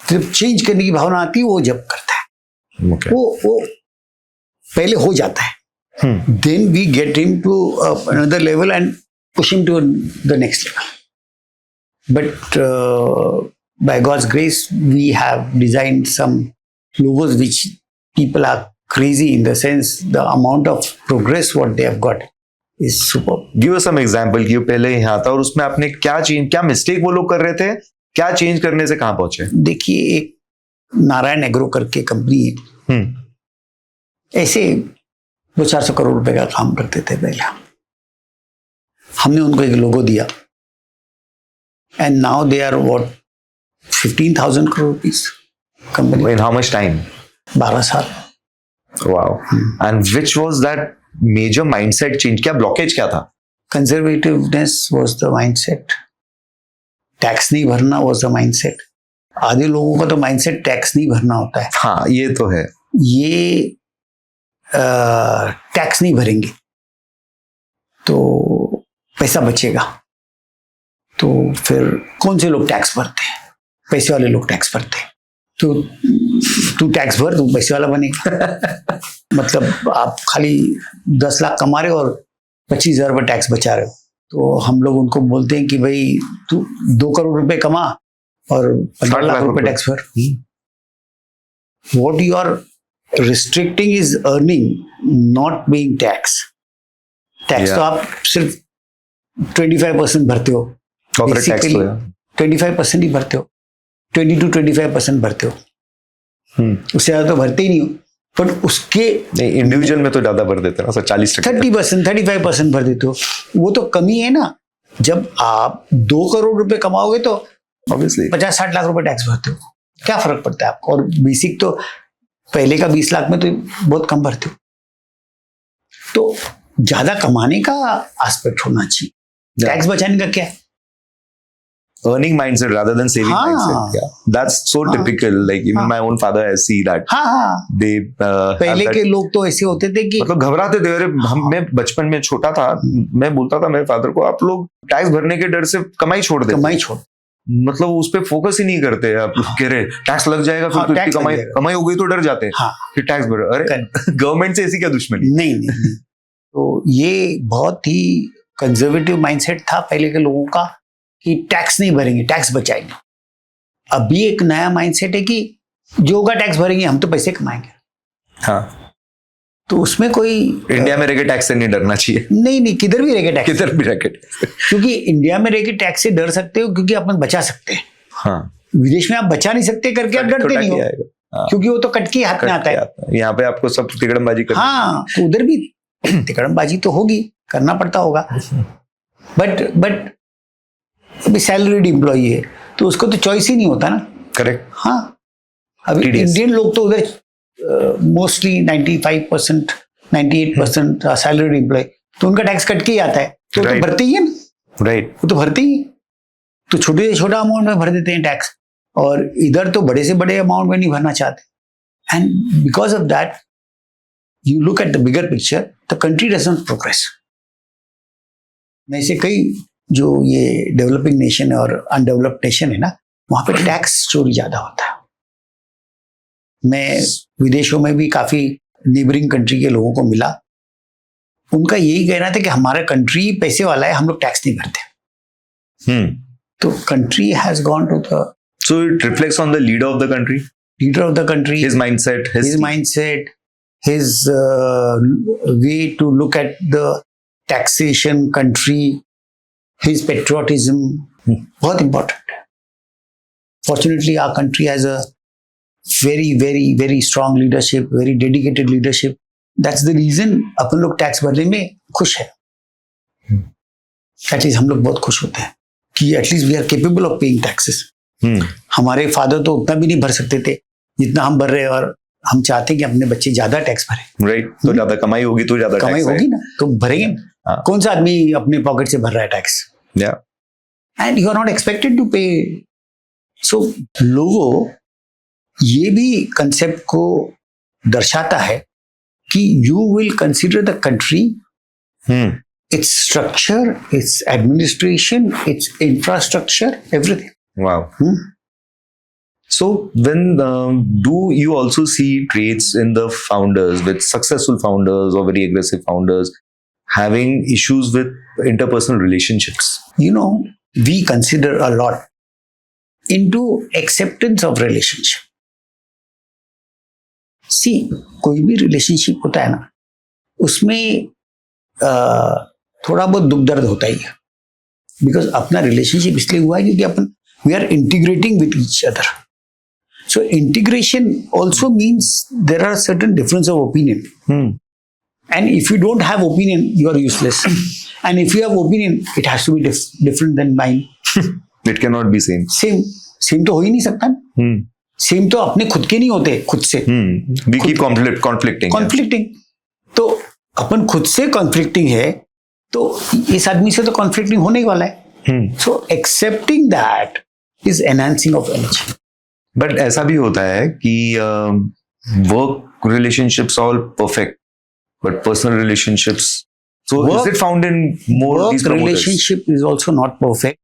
जब चेंज करने की भावना आती है वो जब करता है. Okay. वो पहले हो जाता है. Then we get him to another level and push him to the next level. But by God's grace, we have designed some logos which people are crazy in the sense the amount of progress what they have got is superb. Give us some example कि वो पहले यहाँ था और उसमें आपने क्या mistake वो लोग कर रहे थे, क्या चेंज करने से कहाँ पहुंचे? देखिए एक नारायण एग्रो करके कंपनी है. ऐसे वो 400 करोड़ रुपए का काम करते थे पहले. हमने उनको एक लोगो दिया and now they are what 15,000 crore rupees company. In how much time? 12 साल. Wow. And which was that major mindset change? क्या blockage क्या था? Conservativeness was the mindset. Tax नहीं भरना was the mindset. आधे लोगों का तो माइंडसेट टैक्स नहीं भरना होता है. हाँ ये तो है. ये टैक्स नहीं भरेंगे तो पैसा बचेगा. तो फिर कौन से लोग टैक्स भरते हैं? पैसे वाले लोग टैक्स भरते हैं. तो तू टैक्स भर तू पैसे वाला बनेगा. मतलब आप खाली 10 लाख कमा रहे हो और 25,000 रुपये टैक्स बचा रहे हो. तो हम लोग उनको बोलते हैं कि भाई तू 2 करोड़ रुपए कमा और 15 लाख रुपए टैक्स भर. What you are restricting is earning, not being tax. Tax तो आप सिर्फ 25% भरते हो. Corporate tax तो है. 25% ही भरते हो. 20 to 25% भरते हो. उससे ज्यादा तो भरते ही नहीं हो. पर उसके इंडिविजुअल में तो ज्यादा भर देते ना. 40%, 30%, 35% भर देते हो. वो तो कमी है ना. जब आप 2 करोड़ रुपए कमाओगे तो ऑब्वियसली 50-60 लाख रुपए टैक्स भरते हो. क्या फर्क पड़ता है आपको? और बेसिक तो पहले का 20 लाख में तो बहुत कम भरते हो. तो ज्यादा कमाने का एस्पेक्ट होना चाहिए. टैक्स बचाने का क्या है? earning mindset rather than saving हाँ. mindset. Yeah. That's so typical. Like even my own father, I see that. हाँ. They पहले के लोग तो ऐसे होते थे कि मतलब घबराते थे. अरे मैं बचपन में छोटा था, मैं बोलता था मेरे फादर को, आप लोग टैक्स भरने के डर से कमाई छोड़ देते. कमाई छोड़. मतलब उस पर फोकस ही नहीं करते. आप कह रहे टैक्स लग जाएगा फिर तो इतनी कमाई हो गई तो डर जाते हैं. हाँ. फिर टैक्स भर. अरे गवर्नमेंट से ऐसी क्या दुश्मनी? नहीं. तो ये बहुत ही कंजर्वेटिव माइंडसेट था पहले के लोगों का कि टैक्स नहीं भरेंगे, टैक्स बचाएंगे. अभी एक नया माइंडसेट है कि जो होगा टैक्स भरेंगे, हम तो पैसे कमाएंगे. हाँ. तो उसमें कोई इंडिया में रह के टैक्स से नहीं डरना चाहिए. नहीं किधर भी रह के टैक्स. किधर भी रह के. क्योंकि इंडिया में रह के टैक्स से डर सकते हो क्योंकि अपन बचा सकते हैं. हाँ. विदेश में आप बचा नहीं सकते करके आप डरते नहीं हो. हाँ. क्योंकि वो तो कट के हाथ में आता है. यहाँ पे आपको सब तिकड़मबाजी करनी. हाँ. तो उधर भी तिकड़मबाजी तो होगी, करना पड़ता होगा. बट अभी सैलरीड एम्प्लॉई है तो उसको तो चॉइस ही नहीं होता ना. करेक्ट. हाँ. अभी इंडियन लोग तो उधर मोस्टली 95%, 98% सैलरीड एम्प्लॉय, तो उनका टैक्स कट के ही आता है. तो भरते ही है ना. राइट. वो तो भरते ही. तो छोटे से छोटा अमाउंट में भर देते हैं टैक्स. और इधर तो बड़े से बड़े अमाउंट में नहीं भरना चाहते. And because of that you look at the bigger picture, the country doesn't progress. ऐसे कई जो ये डेवलपिंग नेशन है और अनडेवलप्ड नेशन है ना, वहां पे टैक्स चोरी ज्यादा होता है. मैं विदेशों में भी काफी नेबरिंग कंट्री के लोगों को मिला. उनका यही कहना था कि हमारा कंट्री पैसे वाला है, हम लोग टैक्स नहीं भरते. तो country has gone to the. So it reflects on the leader of the country. Leader of the country, his mindset, his way to look at the taxation country, his patriotism, बहुत important. Fortunately, our country has a very, very, very strong leadership, very dedicated leadership. That's the reason अपन लोग tax भरने में खुश है. At least हम लोग बहुत खुश होते हैं कि at least we are capable of paying taxes. हमारे फादर तो उतना भी नहीं भर सकते थे जितना हम भर रहे हैं, और हम चाहते हैं कि अपने बच्चे ज्यादा टैक्स भरें. राइट. तो ज्यादा कमाई होगी तो ज्यादा कमाई होगी ना, तो भरेंगे. कौन सा आदमी अपने पॉकेट से भर रहा है tax? And you are not expected to pay. सो लोगों ये भी कंसेप्ट को दर्शाता है कि you will consider the country, its structure, its administration, its infrastructure, everything. Wow. So when do you also see traits in the founders, with successful founders or very aggressive founders, having issues with interpersonal relationships? You know, we consider a lot into acceptance of relationship. See, कोई भी relationship होता है ना, उसमें थोड़ा बहुत दुख दर्द होता ही है, बिकॉज अपना रिलेशनशिप इसलिए हुआ है क्योंकि अपन we are integrating with each other. So integration also means there are certain difference of opinion, and if you don't have opinion you are useless, and if you have opinion it has to be different than mine. It cannot be same. Same तो हो ही नहीं सकता ना. Same तो अपने खुद के नहीं होते, खुद से We keep conflicting. तो अपन खुद से कॉन्फ्लिक्टिंग है, तो इस आदमी से तो कॉन्फ्लिक्टिंग होने ही वाला है. So accepting that is enhancing of energy. But ऐसा भी होता है कि work relationships all perfect, but personal relationships, so is it found in more of these Work promoters? relationship is also not perfect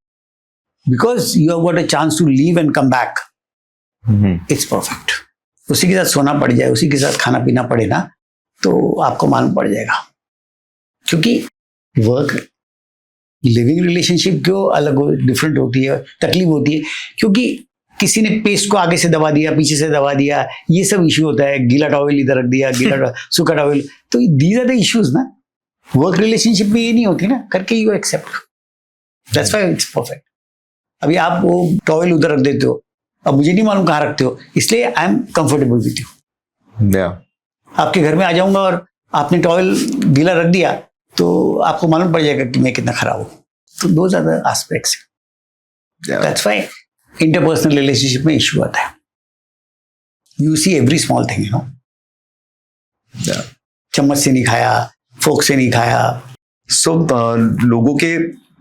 because you have got a chance to leave and come back. It's perfect. उसी के साथ सोना पड़ जाए, उसी के साथ खाना पीना पड़े ना, तो आपको मालूम पड़ जाएगा. क्योंकि वर्क लिविंग रिलेशनशिप क्यों अलग डिफरेंट होती है, तकलीफ होती है, क्योंकि किसी ने पेस्ट को आगे से दबा दिया, पीछे से दबा दिया, ये सब इश्यू होता है. गीला टॉवेल इधर रख दिया, गीला सूखा टॉवेल, तो दीज आर द इश्यूज ना. वर्क रिलेशनशिप में ये नहीं होती ना, करके you accept. That's why it's perfect. अभी आप वो टॉवेल उधर रख देते हो, अब मुझे नहीं मालूम कहाँ रखते हो, इसलिए I am comfortable with you. आपके घर में आ जाऊंगा और आपने टॉवेल गीला रख दिया तो आपको मालूम पड़ जाएगा कि मैं कितना खराब हूं. तो those are the aspects. That's why interpersonal relationship में इश्यू आता है. You see every small thing, you know. चम्मच से नहीं खाया, फोक से नहीं खाया. सो लोगों के,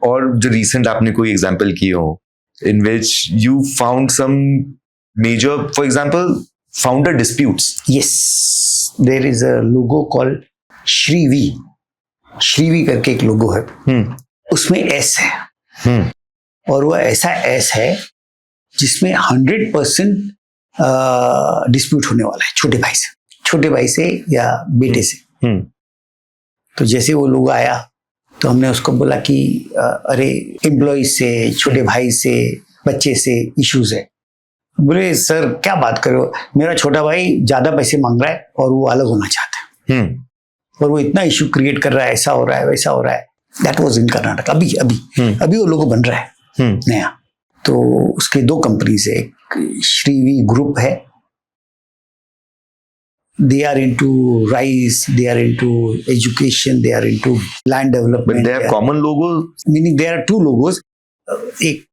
और जो रिसेंट आपने कोई एग्जांपल किए हो in which you found some major, for example, founder disputes? Yes, there is a logo called Shrivi. Shrivi करके एक लोगो है. उसमें S है. और वो ऐसा S है जिसमें 100% डिस्प्यूट होने वाला है छोटे भाई से या बेटे से. तो जैसे वो लोग आया तो हमने उसको बोला कि अरे एम्प्लॉय से, छोटे भाई से, बच्चे से इश्यूज है. बोले सर क्या बात करो, मेरा छोटा भाई ज्यादा पैसे मांग रहा है और वो अलग होना चाहता है, और वो इतना इश्यू क्रिएट कर रहा है, ऐसा हो रहा है, वैसा हो रहा है. That was in Karnataka. अभी वो लोगो बन रहा है नया. तो उसके 2 कंपनीज है, एक श्रीवी ग्रुप है. They are into rice, they are into education, they are into land development. But they have common logos? Meaning there are 2 logos. एक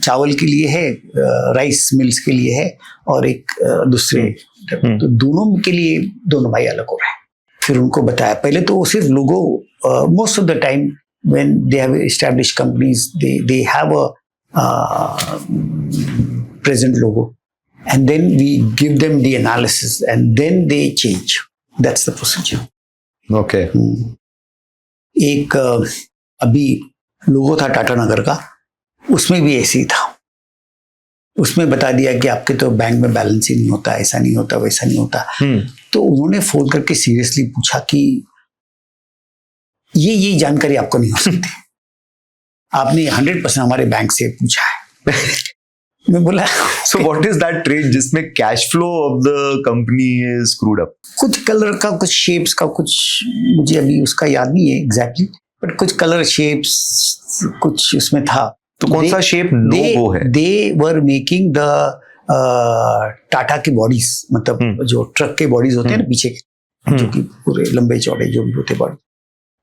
चावल के लिए है, राइस मिल्स के लिए है, और एक दूसरे. तो दोनों के लिए दोनों भाई अलग हो रहे हैं. फिर उनको बताया, पहले तो वो सिर्फ लोगो, most of the time when they have established companies, they have a present logo. And then we give them the analysis and then they change. That's the procedure. Okay. एक अभी लोगो था टाटा नगर का, उसमें भी ऐसे ही था. उसमें बता दिया कि आपके तो बैंक में बैलेंस ही नहीं होता, ऐसा नहीं होता, वैसा नहीं होता. तो उन्होंने फोन करके सीरियसली पूछा कि ये जानकारी आपको नहीं हो सकती, आपने 100% हमारे बैंक से पूछा है. मैं बोला so what is that trade जिसमें cash flow of the company is screwed up? कुछ कलर का, कुछ शेप्स का, कुछ मुझे अभी उसका याद नहीं है एग्जैक्टली, बट कुछ कलर शेप्स कुछ उसमें था. तो कौन सा शेप लोगो है? दे वर मेकिंग द टाटा की बॉडीज, मतलब जो ट्रक के बॉडीज होते हैं ना पीछे के, जो कि पूरे लंबे चौड़े जो भी होते बॉडी,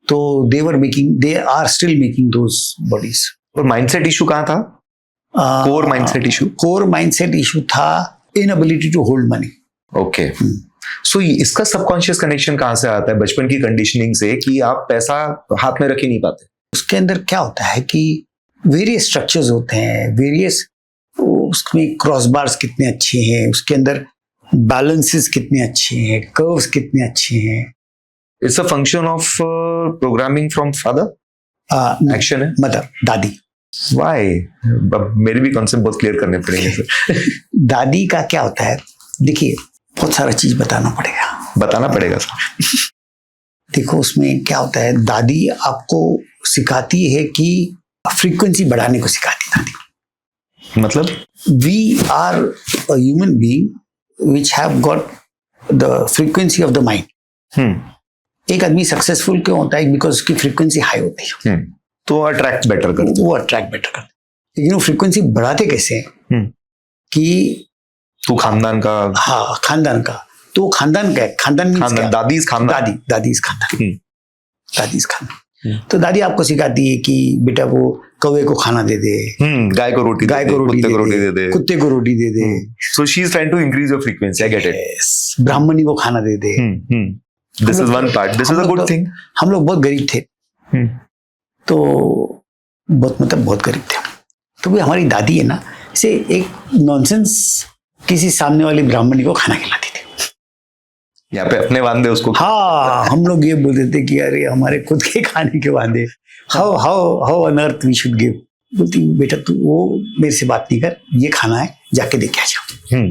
तो they are still making those bodies. और माइंडसेट इशू कहाँ था? कोर माइंडसेट इशू था inability to hold money. Okay. So इसका सबकॉन्शियस कनेक्शन कहाँ से आता है? बचपन की कंडीशनिंग से कि आप पैसा हाथ में रख ही नहीं पाते. उसके अंदर क्या होता है कि वेरियस स्ट्रक्चर्स होते हैं, वेरियस, उसमें क्रॉस बार्स कितने अच्छे हैं, उसके अंदर बैलेंसेस कितने अच्छे हैं, कर्व्स कितने अच्छे हैं. It's a function of programming from father, action है, मदर, दादी. व्हाई? मेरे भी कॉन्सेप्ट बहुत क्लियर करने पड़ेंगे सर. दादी का क्या होता है, देखिए बहुत सारा चीज बताना पड़ेगा सर. देखो उसमें क्या होता है, दादी आपको सिखाती है कि फ्रीक्वेंसी बढ़ाने को सिखाती है दादी. मतलब we are a human being which have got the frequency of the mind. एक आदमी सक्सेसफुल क्यों होता है? बिकॉज उसकी फ्रीक्वेंसी हाई होती है. तो अट्रैक्ट बेटर करते, वो अट्रैक्ट बेटर करते. लेकिन वो फ्रीक्वेंसी बढ़ाते कैसे हैं कि तू खानदान का, हाँ खानदान का. तो खानदान क्या है? खानदान means क्या? दादी इज खानदान. दादी इस खानदान. तो दादी आपको सिखाती है कि बेटा वो कौवे को खाना दे दे, गाय को रोटी कुत्ते को रोटी दे दे. So she is trying to increase your frequency. I get it. Yes. ब्राह्मणी को खाना दे दे. This is one part. This is a good thing. हम लोग बहुत गरीब थे, तो बहुत गरीब थे. तो भी हमारी दादी है ना, से एक नॉनसेंस किसी सामने वाली ब्राह्मणी को खाना खिलाती थी. यहाँ पे अपने वांदे उसको. हाँ, हम लोग ये बोलते थे कि अरे हमारे खुद के खाने के वादे. How on earth we should give. बोलती बेटा तू वो मेरे से बात नहीं कर, ये खाना है जाके देख आ जाओ.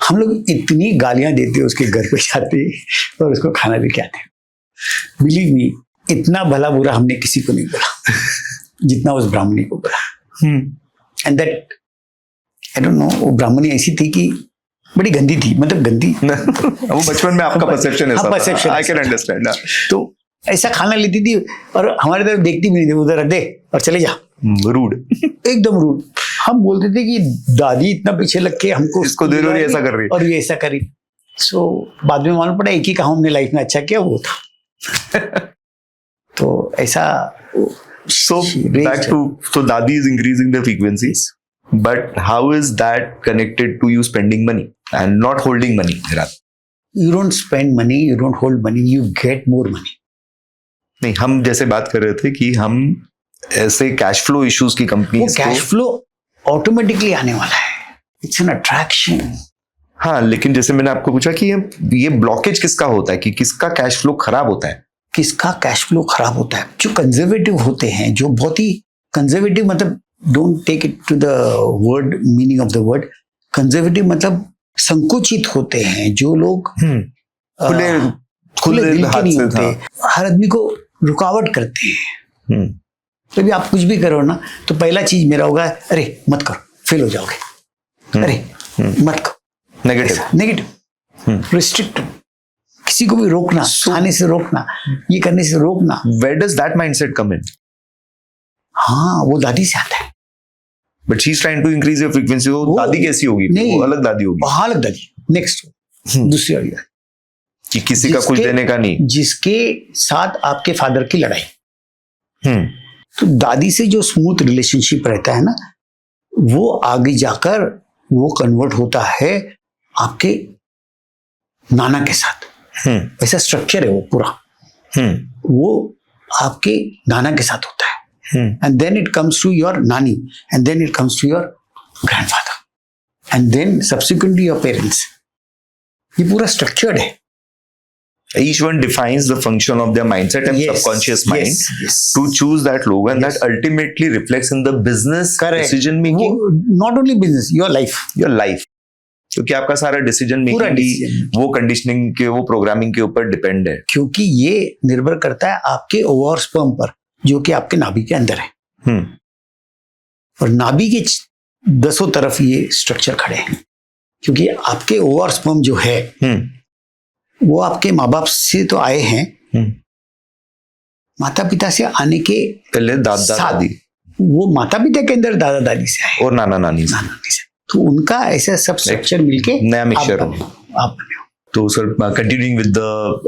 हम लोग इतनी गालियां देते उसके घर पे जाते और उसको खाना लेके आते. बिलीव मी, इतना भला बुरा हमने किसी को नहीं बोला जितना उस ब्राह्मणी को बोला. And that I don't no, वो ब्राह्मणी ऐसी थी कि बड़ी गंदी थी, मतलब गंदी. वो बचपन में आपका परसेप्शन है. Perception, I can understand. तो ऐसा खाना लेती थी और हमारे तरफ देखती भी नहीं थी, उधर रख दे और चले जा. रूड, एकदम रूड. हम बोलते थे कि दादी इतना पीछे लग के हमको इसको दे रही, ऐसा कर रही और ये ऐसा करी. सो बाद में मालूम पड़ा एक ही काम हमने लाइफ में अच्छा किया, वो था. तो ऐसा. So back to, so Dadi is increasing the frequencies, but how is that connected to you spending money and not holding money? You don't spend money, you don't hold money, you get more money. नहीं, हम जैसे बात कर रहे थे कि हम ऐसे कैश फ्लो इश्यूज की कंपनी, वो कैश फ्लो ऑटोमेटिकली आने वाला है. It's an attraction. हाँ, लेकिन जैसे मैंने आपको पूछा कि ये ब्लॉकेज किसका होता है, कि किसका कैश फ्लो खराब होता है? किसका कैश फ्लो खराब होता है? जो कंजर्वेटिव होते हैं, जो बहुत ही कंजर्वेटिव, मतलब don't take it to the word meaning of the word. Conservative मतलब संकुचित होते हैं, जो लोग खुले दिल के नहीं होते, हर आदमी को रुकावट करते हैं. तो भी आप कुछ भी करो ना, तो पहला चीज मेरा होगा, अरे मत करो, फेल हो जाओगे. अरे मत करो, नेगेटिव, रिस्ट्रिक्ट, किसी को भी रोकना, खाने से रोकना, ये करने से रोकना. Where does that mindset come in? हाँ, वो दादी से आता है. But she's trying to increase your frequency. वो दादी कैसी होगी? नहीं, वो अलग दादी होगी. हाँ, अलग दादी. नेक्स्ट दूसरी वाली कि किसी का कुछ देने का नहीं, जिसके साथ आपके फादर की लड़ाई. तो दादी से जो स्मूथ रिलेशनशिप रहता है ना, वो आगे जाकर वो कन्वर्ट होता है आपके नाना के साथ. ऐसा स्ट्रक्चर है वो पूरा. वो आपके नाना के साथ होता है, and then it comes to your नानी, and then it comes to your grandfather, and then subsequently your parents. ये पूरा स्ट्रक्चर्ड है. Each one defines the function of their mindset and subconscious mind to choose that logo, and that ultimately reflects in the business decision making. Not only business, your life. Your life. क्योंकि आपका सारा decision making वो conditioning के, वो programming के ऊपर depend है. क्योंकि ये निर्भर करता है आपके ओवर स्पर्म पर, जो कि आपके नाभि के अंदर है. और नाभि के 10 तरफ ये स्ट्रक्चर खड़े हैं, क्योंकि आपके ओवर स्पर्म जो है वो आपके माँ बाप से तो आए हैं, माता पिता से आने के पहले दादा दादी, वो माता पिता के अंदर दादा दादी से आए और नाना नानी से. तो उनका ऐसा सब स्ट्रक्चर मिलके नया मिक्सचर आप बने हो. तो sir, continuing with the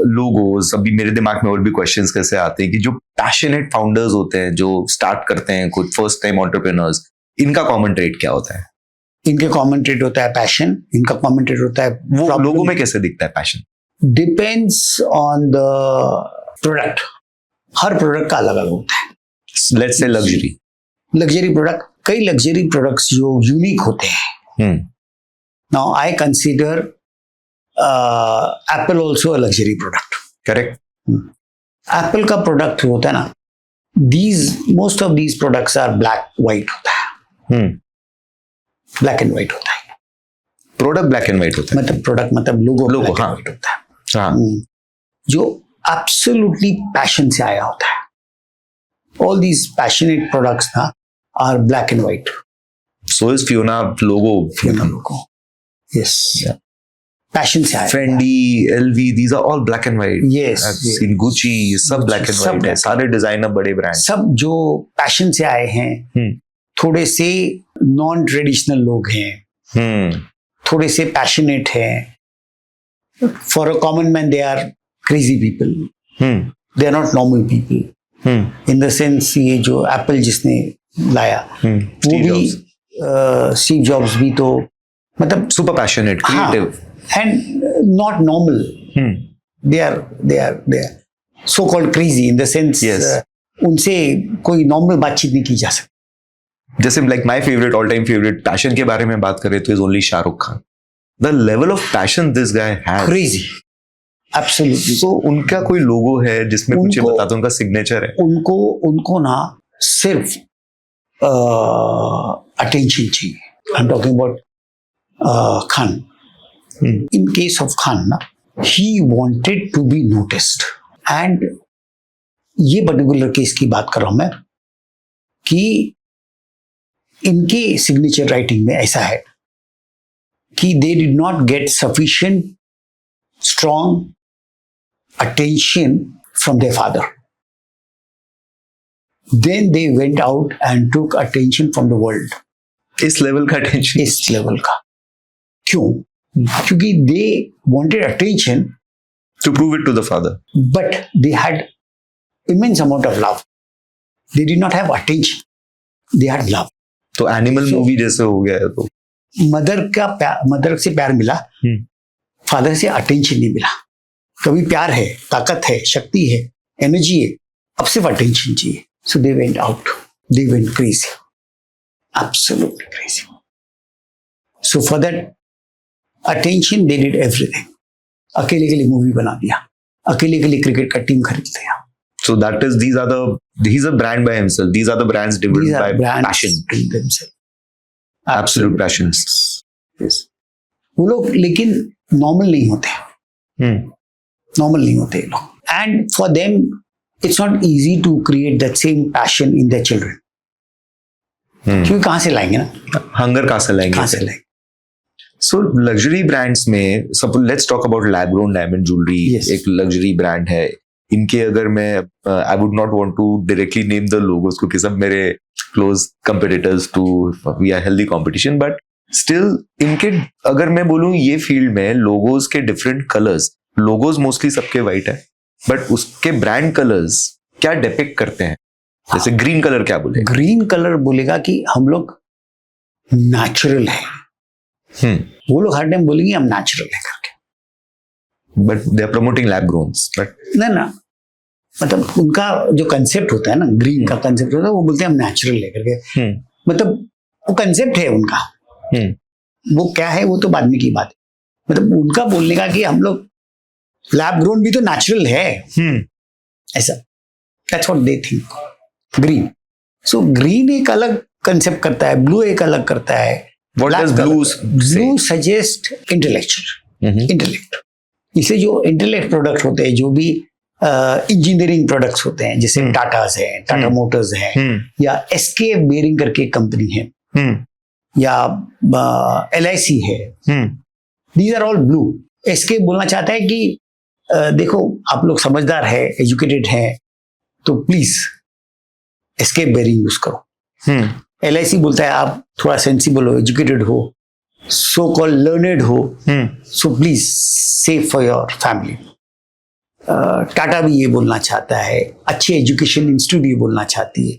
logos, अभी मेरे दिमाग में और भी क्वेश्चंस कैसे आते हैं कि जो पैशनेट फाउंडर्स होते हैं, जो स्टार्ट करते हैं खुद, फर्स्ट टाइम एंटरप्रेन्योर्स, इनका कॉमन ट्रेट क्या होता है? इनके कॉमन ट्रेट होता है पैशन. इनका कॉमन ट्रेट होता है, वो लोगों में कैसे दिखता है passion? Depends on the product. हर प्रोडक्ट का अलग अलग होता है. लेट्स से लग्जरी प्रोडक्ट, कई लग्जरी प्रोडक्ट्स जो यूनिक होते हैं. Now I consider Apple also luxury product. Correct. Apple का प्रोडक्ट होता है ना, most of these products are black white होता है, ब्लैक एंड वाइट होता है. प्रोडक्ट ब्लैक एंड व्हाइट होता है. मतलब प्रोडक्ट मतलब लोगो Logo, ब्लैक एंड हाँ. वाइट होता है. हाँ. जो एब्सोल्युटली पैशन से आया होता है. ऑल दीज पैशनेट प्रोडक्ट्स ना are black and white. So is Fiona logo. Logo yes, passion से आया. Fendi, LV, these are all black and white. Yes, I've yes. seen Gucci, सब black and सब white है. black. सारे designer बड़े brand. सब जो पैशन से आए हैं, थोड़े से नॉन ट्रेडिशनल लोग हैं, थोड़े से पैशनेट हैं. For a common man they are crazy people, they are not normal people. In the sense ये जो एप्पल जिसने लाया वो भी स्टीव जॉब्स भी तो मतलब super passionate, creative and not normal. They are so called crazy in the sense उनसे कोई नॉर्मल बातचीत नहीं की जा सकती. जैसे like my favourite, all time favourite, passion के बारे में बात करें तो is only Shahrukh Khan. The level of passion this guy has, crazy, absolutely. तो उनका कोई लोगो है जिसमें मुझे बता दो, उनका सिग्नेचर है. उनको ना सिर्फ अटेंशन चाहिए. I am talking about Khan. In case of Khan ना, he wanted to be noticed. And ये पर्टिकुलर केस की बात कर रहा हूं मैं कि इनके सिग्नेचर राइटिंग में ऐसा है कि they did not gate sufficient strong attention from their father. Then they went out and took attention from the world. इस लेवल का अटेंशन. इस लेवल का. क्यों? क्योंकि they wanted attention to prove it to the father, but they had immense amount of love. They did not have attention, they had love. तो animal movie जैसे हो गया है. तो मदर से प्यार मिला, फादर से अटेंशन नहीं मिला. कभी प्यार है, ताकत है, शक्ति है, एनर्जी है, अब सिर्फ अटेंशन चाहिए. So they went out. They went crazy. Absolutely crazy. So for that attention, they did everything. अकेले के लिए मूवी बना दिया, अकेले के लिए क्रिकेट का टीम खरीद लिया. So that is, he's a brand by himself. These are the brands driven by passion. Themselves. Absolute passion. Yes. वो लोग लेकिन नॉर्मल नहीं होते. नॉर्मल नहीं होते लोग. And for them, it's not easy to create that same passion in their children. क्योंकि कहाँ से लाएंगे ना? हंगर कहाँ से लाएंगे? So luxury brands में, let's talk about lab grown diamond jewelry. Yes. एक luxury brand है. इनके अगर मैं I would not want to directly name the logos क्योंकि सब मेरे close competitors to we are healthy competition, but still इनके अगर मैं बोलूँ ये फील्ड में logos के different colors, logos mostly सबके white है, but उसके brand colors क्या depict करते हैं? जैसे ग्रीन कलर क्या बोले? ग्रीन कलर बोलेगा कि हम लोग नेचुरल है. वो लोग हर टाइम बोलेंगे हम नेचुरल है करके. But they are promoting lab growns. But ना मतलब उनका जो कंसेप्ट होता है ना, ग्रीन का कंसेप्ट होता है, वो बोलते हैं हम नेचुरल है करके. मतलब वो कंसेप्ट है उनका. वो क्या है वो तो बाद में की बात है. मतलब उनका बोलने का कि हम लोग लैब ग्रोन भी तो नेचुरल है. ऐसा, that's what they think. Green. So green एक अलग कंसेप्ट करता है, ब्लू एक अलग करता है. What does blue say? Blue suggest intellect. इसलिए जो इंटेलेक्ट प्रोडक्ट होते हैं, जो भी इंजीनियरिंग प्रोडक्ट्स होते हैं, जैसे टाटास है, टाटा मोटर्स है, या एसके बेरिंग करके कंपनी है, या LIC है, these are all blue. SK बोलना चाहता है कि देखो आप लोग समझदार है, एजुकेटेड है, तो प्लीज एसके बेरिंग यूज करो. LIC बोलता है आप थोड़ा सेंसिबल हो, एजुकेटेड हो, सो कॉल्ड लर्नेड हो, so please save for your family. Tata भी ये बोलना चाहता है, अच्छे एजुकेशन इंस्टीट्यूट ये बोलना चाहती है.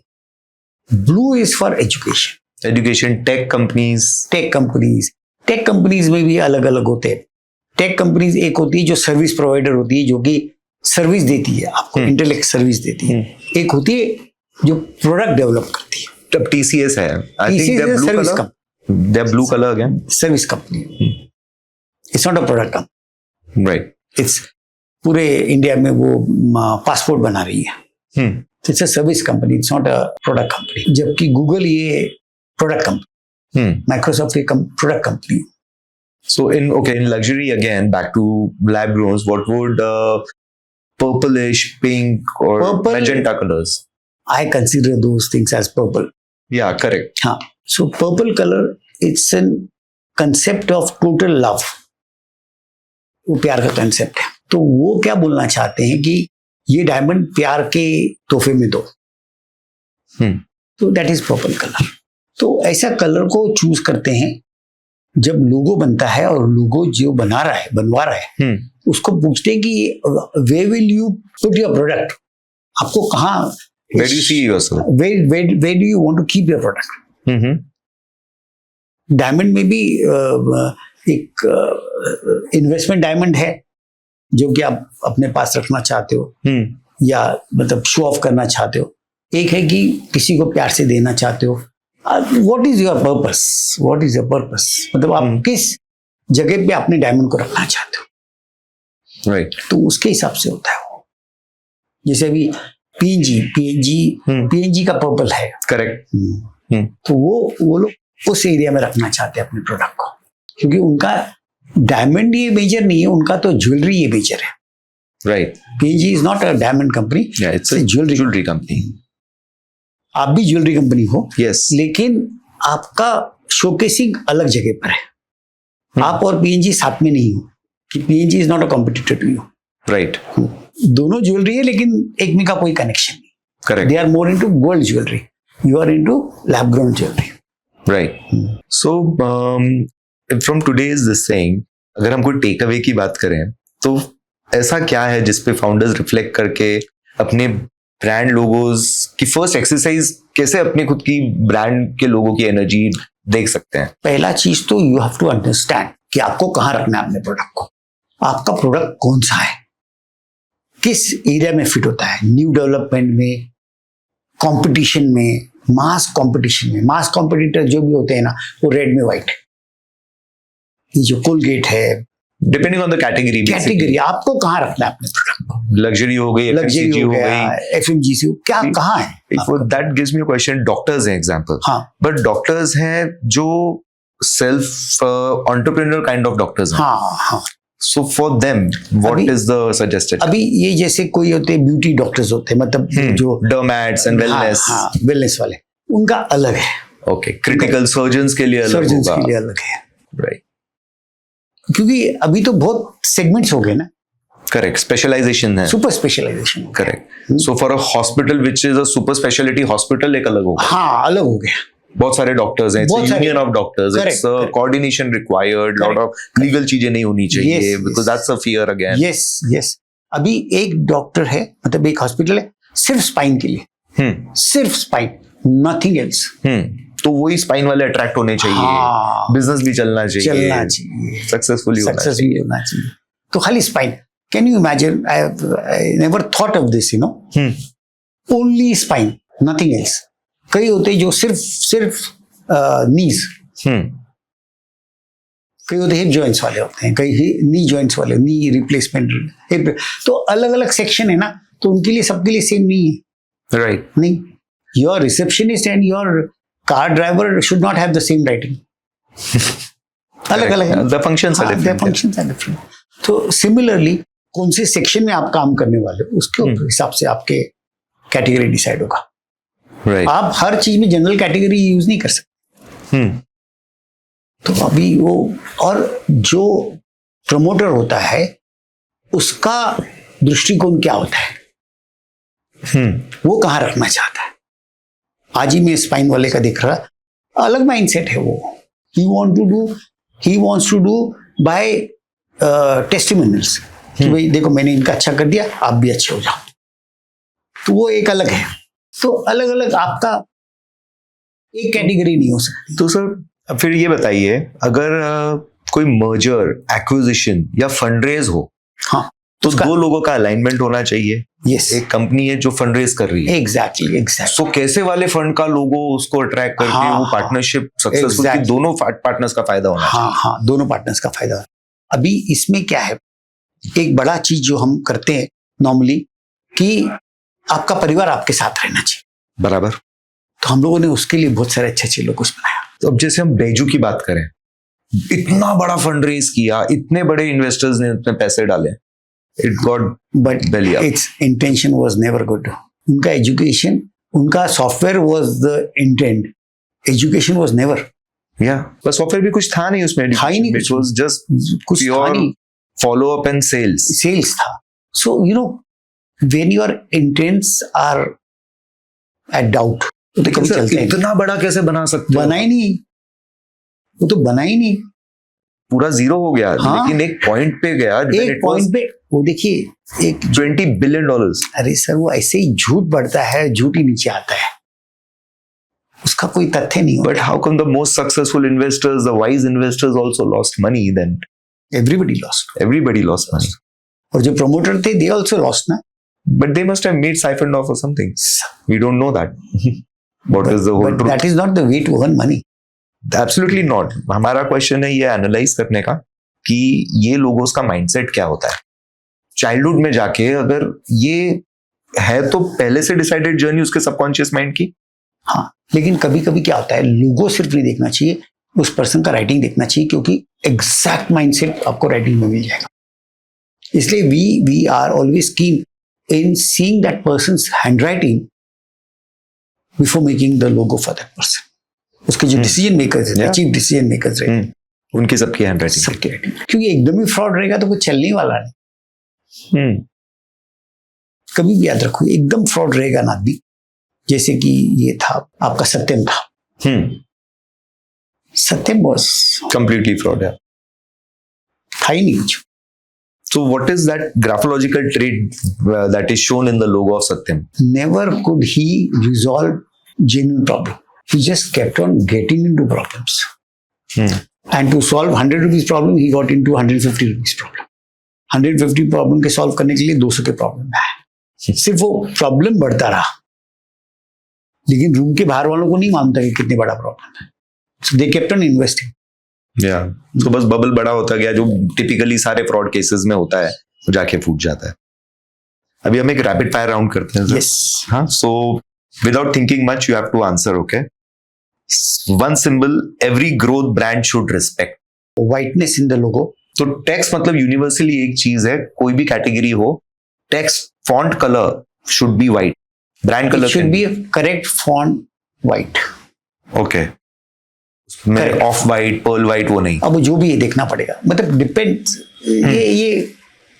Blue is for education. Tech companies में भी अलग अलग होते हैं. टेक कंपनीज एक होती है जो सर्विस प्रोवाइडर होती है, जो कि सर्विस देती है आपको, इंटेलेक्ट सर्विस देती है. एक होती है जो प्रोडक्ट डेवलप करती है. तब TCS है. I think they're blue color. They're blue color again. Service company. It's not a product company. Right. It's पूरे इंडिया में वो पासपोर्ट बना रही है. It's a service company, it's not a product company. जबकि गूगल ये product company, Microsoft ये product company. So in luxury again, back to lab growns, what would purplish, pink or Purple- magenta colors? I consider those things as purple. Yeah, correct. हाँ, so purple color, it's a concept of total love. वो प्यार का concept है. तो वो क्या बोलना चाहते हैं कि ये डायमंड प्यार के तोहफे में दो. तो दैट इज पर्पल कलर. तो ऐसा कलर को चूज करते हैं जब लोगो बनता है, और लोगो जो बनवा रहा है उसको पूछते हैं कि where will you put your product. आपको कहाँ, Where do you see yourself? where do you want to keep your product? Diamond में भी एक इन्वेस्टमेंट डायमंड है जो कि आप अपने पास रखना चाहते हो, या मतलब शो ऑफ करना चाहते हो. एक है कि किसी को प्यार से देना चाहते हो. What is your purpose? What is your purpose? मतलब आप किस जगह पे अपने डायमंड को रखना चाहते हो. राइट. तो उसके हिसाब से होता है वो. जैसे अभी पीएनजी का पर्पल है. करेक्ट. तो वो लोग उस एरिया में रखना चाहते हैं अपने प्रोडक्ट को, क्योंकि उनका डायमंड ये मेजर नहीं है, उनका तो ज्वेलरी ये मेजर है. Right. PNG is not a diamond company, it's a jewellery company. आप भी ज्वेलरी कंपनी हो, यस, लेकिन आपका शोकेसिंग अलग जगह पर है. आप और पीएनजी साथ में नहीं हो, कि PNG is not a competitor to you. Right. दोनों ज्वेलरी है, लेकिन एक में का कोई कनेक्शन नहीं. Correct. They are more into gold jewellery, you are into lab grown jewellery. Right. So from today's this saying, अगर हम कोई टेक अवे की बात करें तो ऐसा क्या है जिसपे फाउंडर्स रिफ्लेक्ट करके अपने ब्रांड लोगोज की फर्स्ट एक्सरसाइज कैसे अपने खुद की ब्रांड के लोगों की एनर्जी देख सकते हैं? पहला चीज तो यू हैव टू अंडरस्टैंड कि आपको कहाँ रखना है अपने प्रोडक्ट को. आपका प्रोडक्ट कौन सा है, किस एरिया में फिट होता है. न्यू डेवलपमेंट में, कंपटीशन में, मास कंपटीशन में. मास कॉम्पिटिटर जो भी होते हैं ना, वो रेड में व्हाइट है. ये जो कोलगेट है, डिपेंडिंग ऑन द कैटेगरी आपको कहाँ रखना है अपने प्रोडक्ट को. लग्जरी हो गई, लग्जरी हो गया, एफएमजीसी हो, क्या कहाँ है. That gives me a question. Doctors हैं एग्जांपल, हाँ, बट डॉक्टर्स हैं जो self entrepreneur kind of doctors हैं. हाँ. So for them what is the suggested? अभी ये जैसे कोई होते हैं ब्यूटी डॉक्टर्स होते हैं, मतलब जो डर्मैट्स एंड वेलनेस, वेलनेस वाले, उनका अलग है. ओके. क्रिटिकल सर्जन्स के लिए अलग होगा. सर्जन्स के लिए अलग है. राइट. क्योंकि अभी तो बहुत सेगमेंट्स हो गए ना. करेक्ट. स्पेशलाइजेशन है. Super specialisation. Correct. So for a hospital which is a super speciality hospital एक अलग होगा. हाँ, अलग हो गया. बहुत सारे डॉक्टर्स हैं, it's union of doctors, it's coordination required, lot of legal चीजें नहीं होनी चाहिए, because that's a fear again. Yes. अभी एक डॉक्टर है, मतलब एक हॉस्पिटल है सिर्फ स्पाइन के लिए. सिर्फ स्पाइन, नथिंग एल्स. तो वही स्पाइन वाले अट्रैक्ट होने चाहिए. बिजनेस भी चलना चाहिए. सक्सेसफुली होना चाहिए. तो खाली spine. Can you imagine? I never thought of this, you know. Only spine, nothing else. कई होते जो सिर्फ नीज. कई होते हिप जॉइंट्स वाले होते हैं, कई नी जॉइंट्स वाले, नी रिप्लेसमेंट, हिप. तो अलग अलग सेक्शन है ना, तो उनके लिए सबके लिए सेम नहीं है. राइट. नहीं, your receptionist and your car driver should not have the same writing. अलग अलग है. The functions are different. तो सिमिलरली कौन से सेक्शन में आप काम करने वाले हो, उसके हिसाब से आपके कैटेगरी डिसाइड होगा. Right. आप हर चीज में जनरल कैटेगरी यूज नहीं कर सकते. तो अभी वो, और जो प्रमोटर होता है उसका दृष्टिकोण क्या होता है, वो कहाँ रखना चाहता है. आज ही मैं स्पाइन वाले का देख रहा, अलग माइंडसेट है वो. He wants to do by testimonials, कि भाई देखो मैंने इनका अच्छा कर दिया, आप भी अच्छे हो जाओ. तो वो एक अलग है. तो अलग अलग आपका एक कैटेगरी नहीं हो सकती. तो सर फिर ये बताइए, अगर कोई मर्जर, एक्विजिशन या फंडरेज हो, हाँ, तो दो लोगों का अलाइनमेंट होना चाहिए. यस. एक कंपनी है जो फंडरेज कर रही है. एग्जैक्टली. सो कैसे वाले फंड का लोगो उसको अट्रैक्ट करके वो पार्टनरशिप सक्सेसफुल की दोनों पार्टनर्स का फायदा होना चाहिए. हाँ, दोनों पार्टनर्स का फायदा. अभी इसमें क्या है, एक बड़ा चीज जो हम करते हैं नॉर्मली कि आपका परिवार आपके साथ रहना चाहिए, बराबर। तो हम लोगों ने उसके लिए बहुत सारे अच्छे अच्छे लोगों बनाया। तो अब जैसे हम बैजू की बात करें, इतना बड़ा फंड रेज किया, इतने बड़े इन्वेस्टर्स ने उसमें पैसे डाले, it got but belly up. Its intention was never good. उनका एजुकेशन, उनका software was the intent, education was never. या पर सॉफ्टवेयर भी कुछ था नहीं उसमें, था ही नहीं इट वाज जस्ट कुछ था प्योर नहीं, follow up and sales. Sales था। So you know when your intents are at doubt, तो कभी चलते हैं। इतना बड़ा कैसे बना सकते हो? बना ही नहीं, वो तो बना ही नहीं। पूरा जीरो हो गया। हाँ। लेकिन एक पॉइंट पे गया, एक पॉइंट पे वो देखिए एक, $20 billion। अरे सर वो ऐसे ही झूठ बढ़ता है, झूठ ही नीचे आता है, उसका कोई तथ्य नहीं होता। But how come the most successful investors, the wise investors also lost money then? Everybody lost, Everybody lost money. और जो प्रमोटर थे दे आल्सो लॉस्ट ना। But they must have made siphoned off or something. We don't know that. What is the whole But truth? that is not the way to earn money. Absolutely not. हमारा question है ये analyse करने का कि ये लोगों का mindset क्या होता है। चाइल्डहुड में जाके अगर ये है तो पहले से डिसाइडेड जर्नी उसके सबकॉन्शियस माइंड की। हाँ, लेकिन कभी कभी क्या होता है, लोगों सिर्फ नहीं देखना चाहिए, उस पर्सन का राइटिंग देखना चाहिए, क्योंकि एग्जैक्ट माइंडसेट आपको राइटिंग में मिल जाएगा। इसलिए वी आर ऑलवेज कीन इन seeing that persons handwriting before making the logo for that person. उसके जो डिसीजन मेकर्स हैं, Yeah. चीफ डिसीजन मेकर्स हैं, उनकी सबकी हैंडराइटिंग। सबके राइटिंग, क्योंकि एकदम ही फ्रॉड रहेगा तो कुछ चलने वाला नहीं। कभी भी याद रखो, एकदम फ्रॉड रहेगा ना आदमी, जैसे कि ये था आपका सत्यम था, सत्यम बॉस कंप्लीटली फ्रॉड है। था ही नहीं कुछ। So what is that graphological trait that is shown in the logo of Satyam? Never could he resolve genuine problem. He just kept on getting into problems. And to solve 100 rupees problem, he got into 150 rupees problem. 150 problem के solve करने के लिए 200 के problem में है। सिर्फ वो problem बढ़ता रहा, लेकिन रूम के बाहर वालों को नहीं मानता कि कितने बड़ा प्रॉब्लम है। So they kept on investing. तो बस बबल बड़ा होता गया, जो टिपिकली सारे फ्रॉड केसेस में होता है, वो जाके फूट जाता है। अभी हम एक रैपिड फायर राउंड करते हैं। Yes. हाँ, so without thinking much you have to answer, okay? One symbol every growth brand should respect. Whiteness in the logo. तो टेक्स्ट मतलब यूनिवर्सली एक चीज है, कोई भी कैटेगरी हो, text font colour should be white, brand It colour should be a correct font white. Okay. मैं Correct. Off white, pearl white वो नहीं। अब जो भी ये देखना पड़ेगा, मतलब डिपेंड्स। ये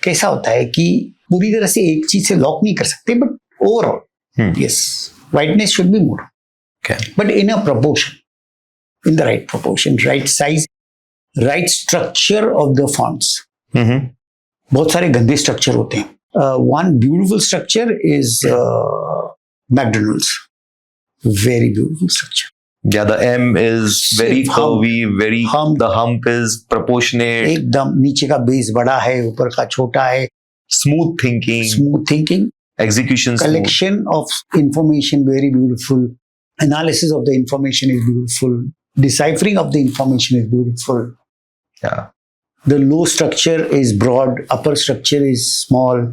कैसा होता है कि पूरी तरह से एक चीज से लॉक नहीं कर सकते, but overall yes, whiteness should be more, but in a proportion, in the right proportion, right size, right structure of the fonts. बहुत सारे गंदे स्ट्रक्चर होते हैं। One beautiful structure is McDonald's, very beautiful structure. Yeah, the M is very Hump. curvy, very Hump. the hump is proportionate, एकदम नीचे का base बड़ा है, ऊपर का छोटा है, smooth thinking, smooth thinking, execution smooth. collection of information very beautiful, analysis of the information is beautiful, deciphering of the information is beautiful. Yeah. The low structure is broad, upper structure is small,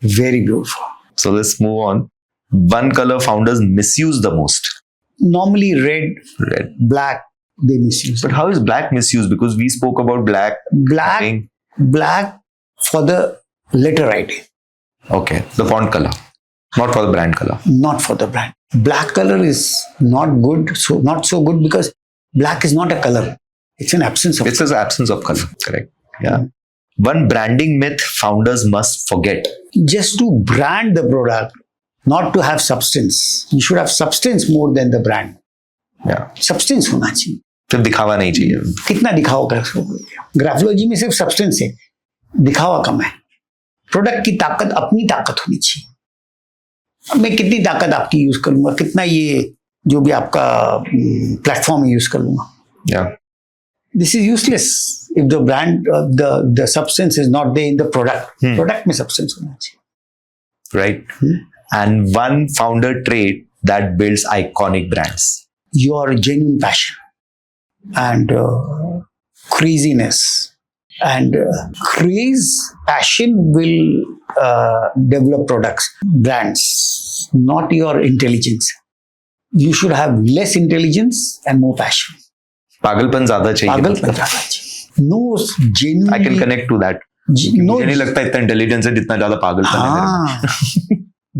very beautiful. So let's move on. One color founders misuse the most. Normally red, Red. black, they misuse. But how is black misused? Because we spoke about black. Black, being- black for the letter writing, Okay, the font color, not for the brand color. not for the brand. Black color is not good, so not so good because black is not a color. It's an absence of. It's an absence of color. Correct. Yeah. One branding myth founders must forget. Just to brand the product, not to have substance. You should have substance more than the brand. Yeah. Substance होना चाहिए। फिर दिखावा नहीं चाहिए। कितना दिखावा कर सकते? ग्राफोलॉजी में सिर्फ सब्सटेंस है, दिखावा कम है। प्रोडक्ट की ताकत, अपनी ताकत होनी चाहिए। अब मैं कितनी ताकत आपकी यूज करूंगा, कितना ये जो भी आपका प्लेटफॉर्म यूज कर लूंगा, Yeah. This is useless if the brand the substance is not there in the product. Product में सब्सटेंस होना चाहिए। Right. And one founder trait that builds iconic brands. Your genuine passion and craziness And craze, passion will develop products, brands, not your intelligence. You should have less intelligence and more passion. पागलपन ज्यादा चाहिए. पागलपन ज्यादा चाहिए. No I genuinely. can connect to that. No, मुझे नहीं लगता इतना इंटेलिजेंस है जितना ज्यादा पागलपन है मेरे में. हाँ,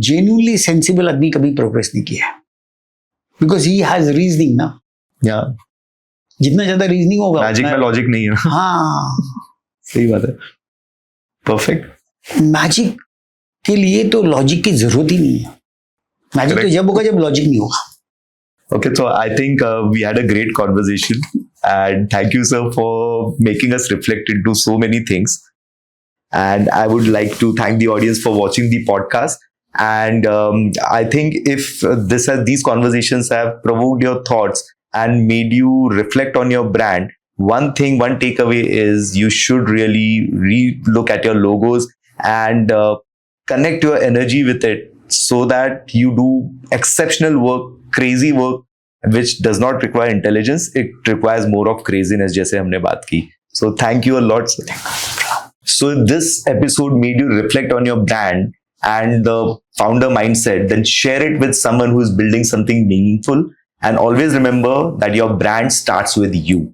genuinely sensible आदमी कभी प्रोग्रेस नहीं किया है. Because he has reasoning ना. Yeah. जितना ज्यादा रीजनिंग होगा मैजिक में लॉजिक नहीं है. हाँ, सही बात है. परफेक्ट. मैजिक के लिए तो लॉजिक की जरूरत ही नहीं है. मैजिक तो Correct. जब होगा जब लॉजिक नहीं होगा. Okay, so I think we had a great conversation, and thank you, sir, for making us reflect into so many things. And I would like to thank the audience for watching the podcast. And I think if these conversations have provoked your thoughts and made you reflect on your brand, one takeaway is you should really look at your logos and connect your energy with it so that you do exceptional work, crazy work, which does not require intelligence. It requires more of craziness, जैसे हमने बात की. So thank you a lot, sir. So if this episode made you reflect on your brand and the founder mindset, then share it with someone who is building something meaningful. And always remember that your brand starts with you.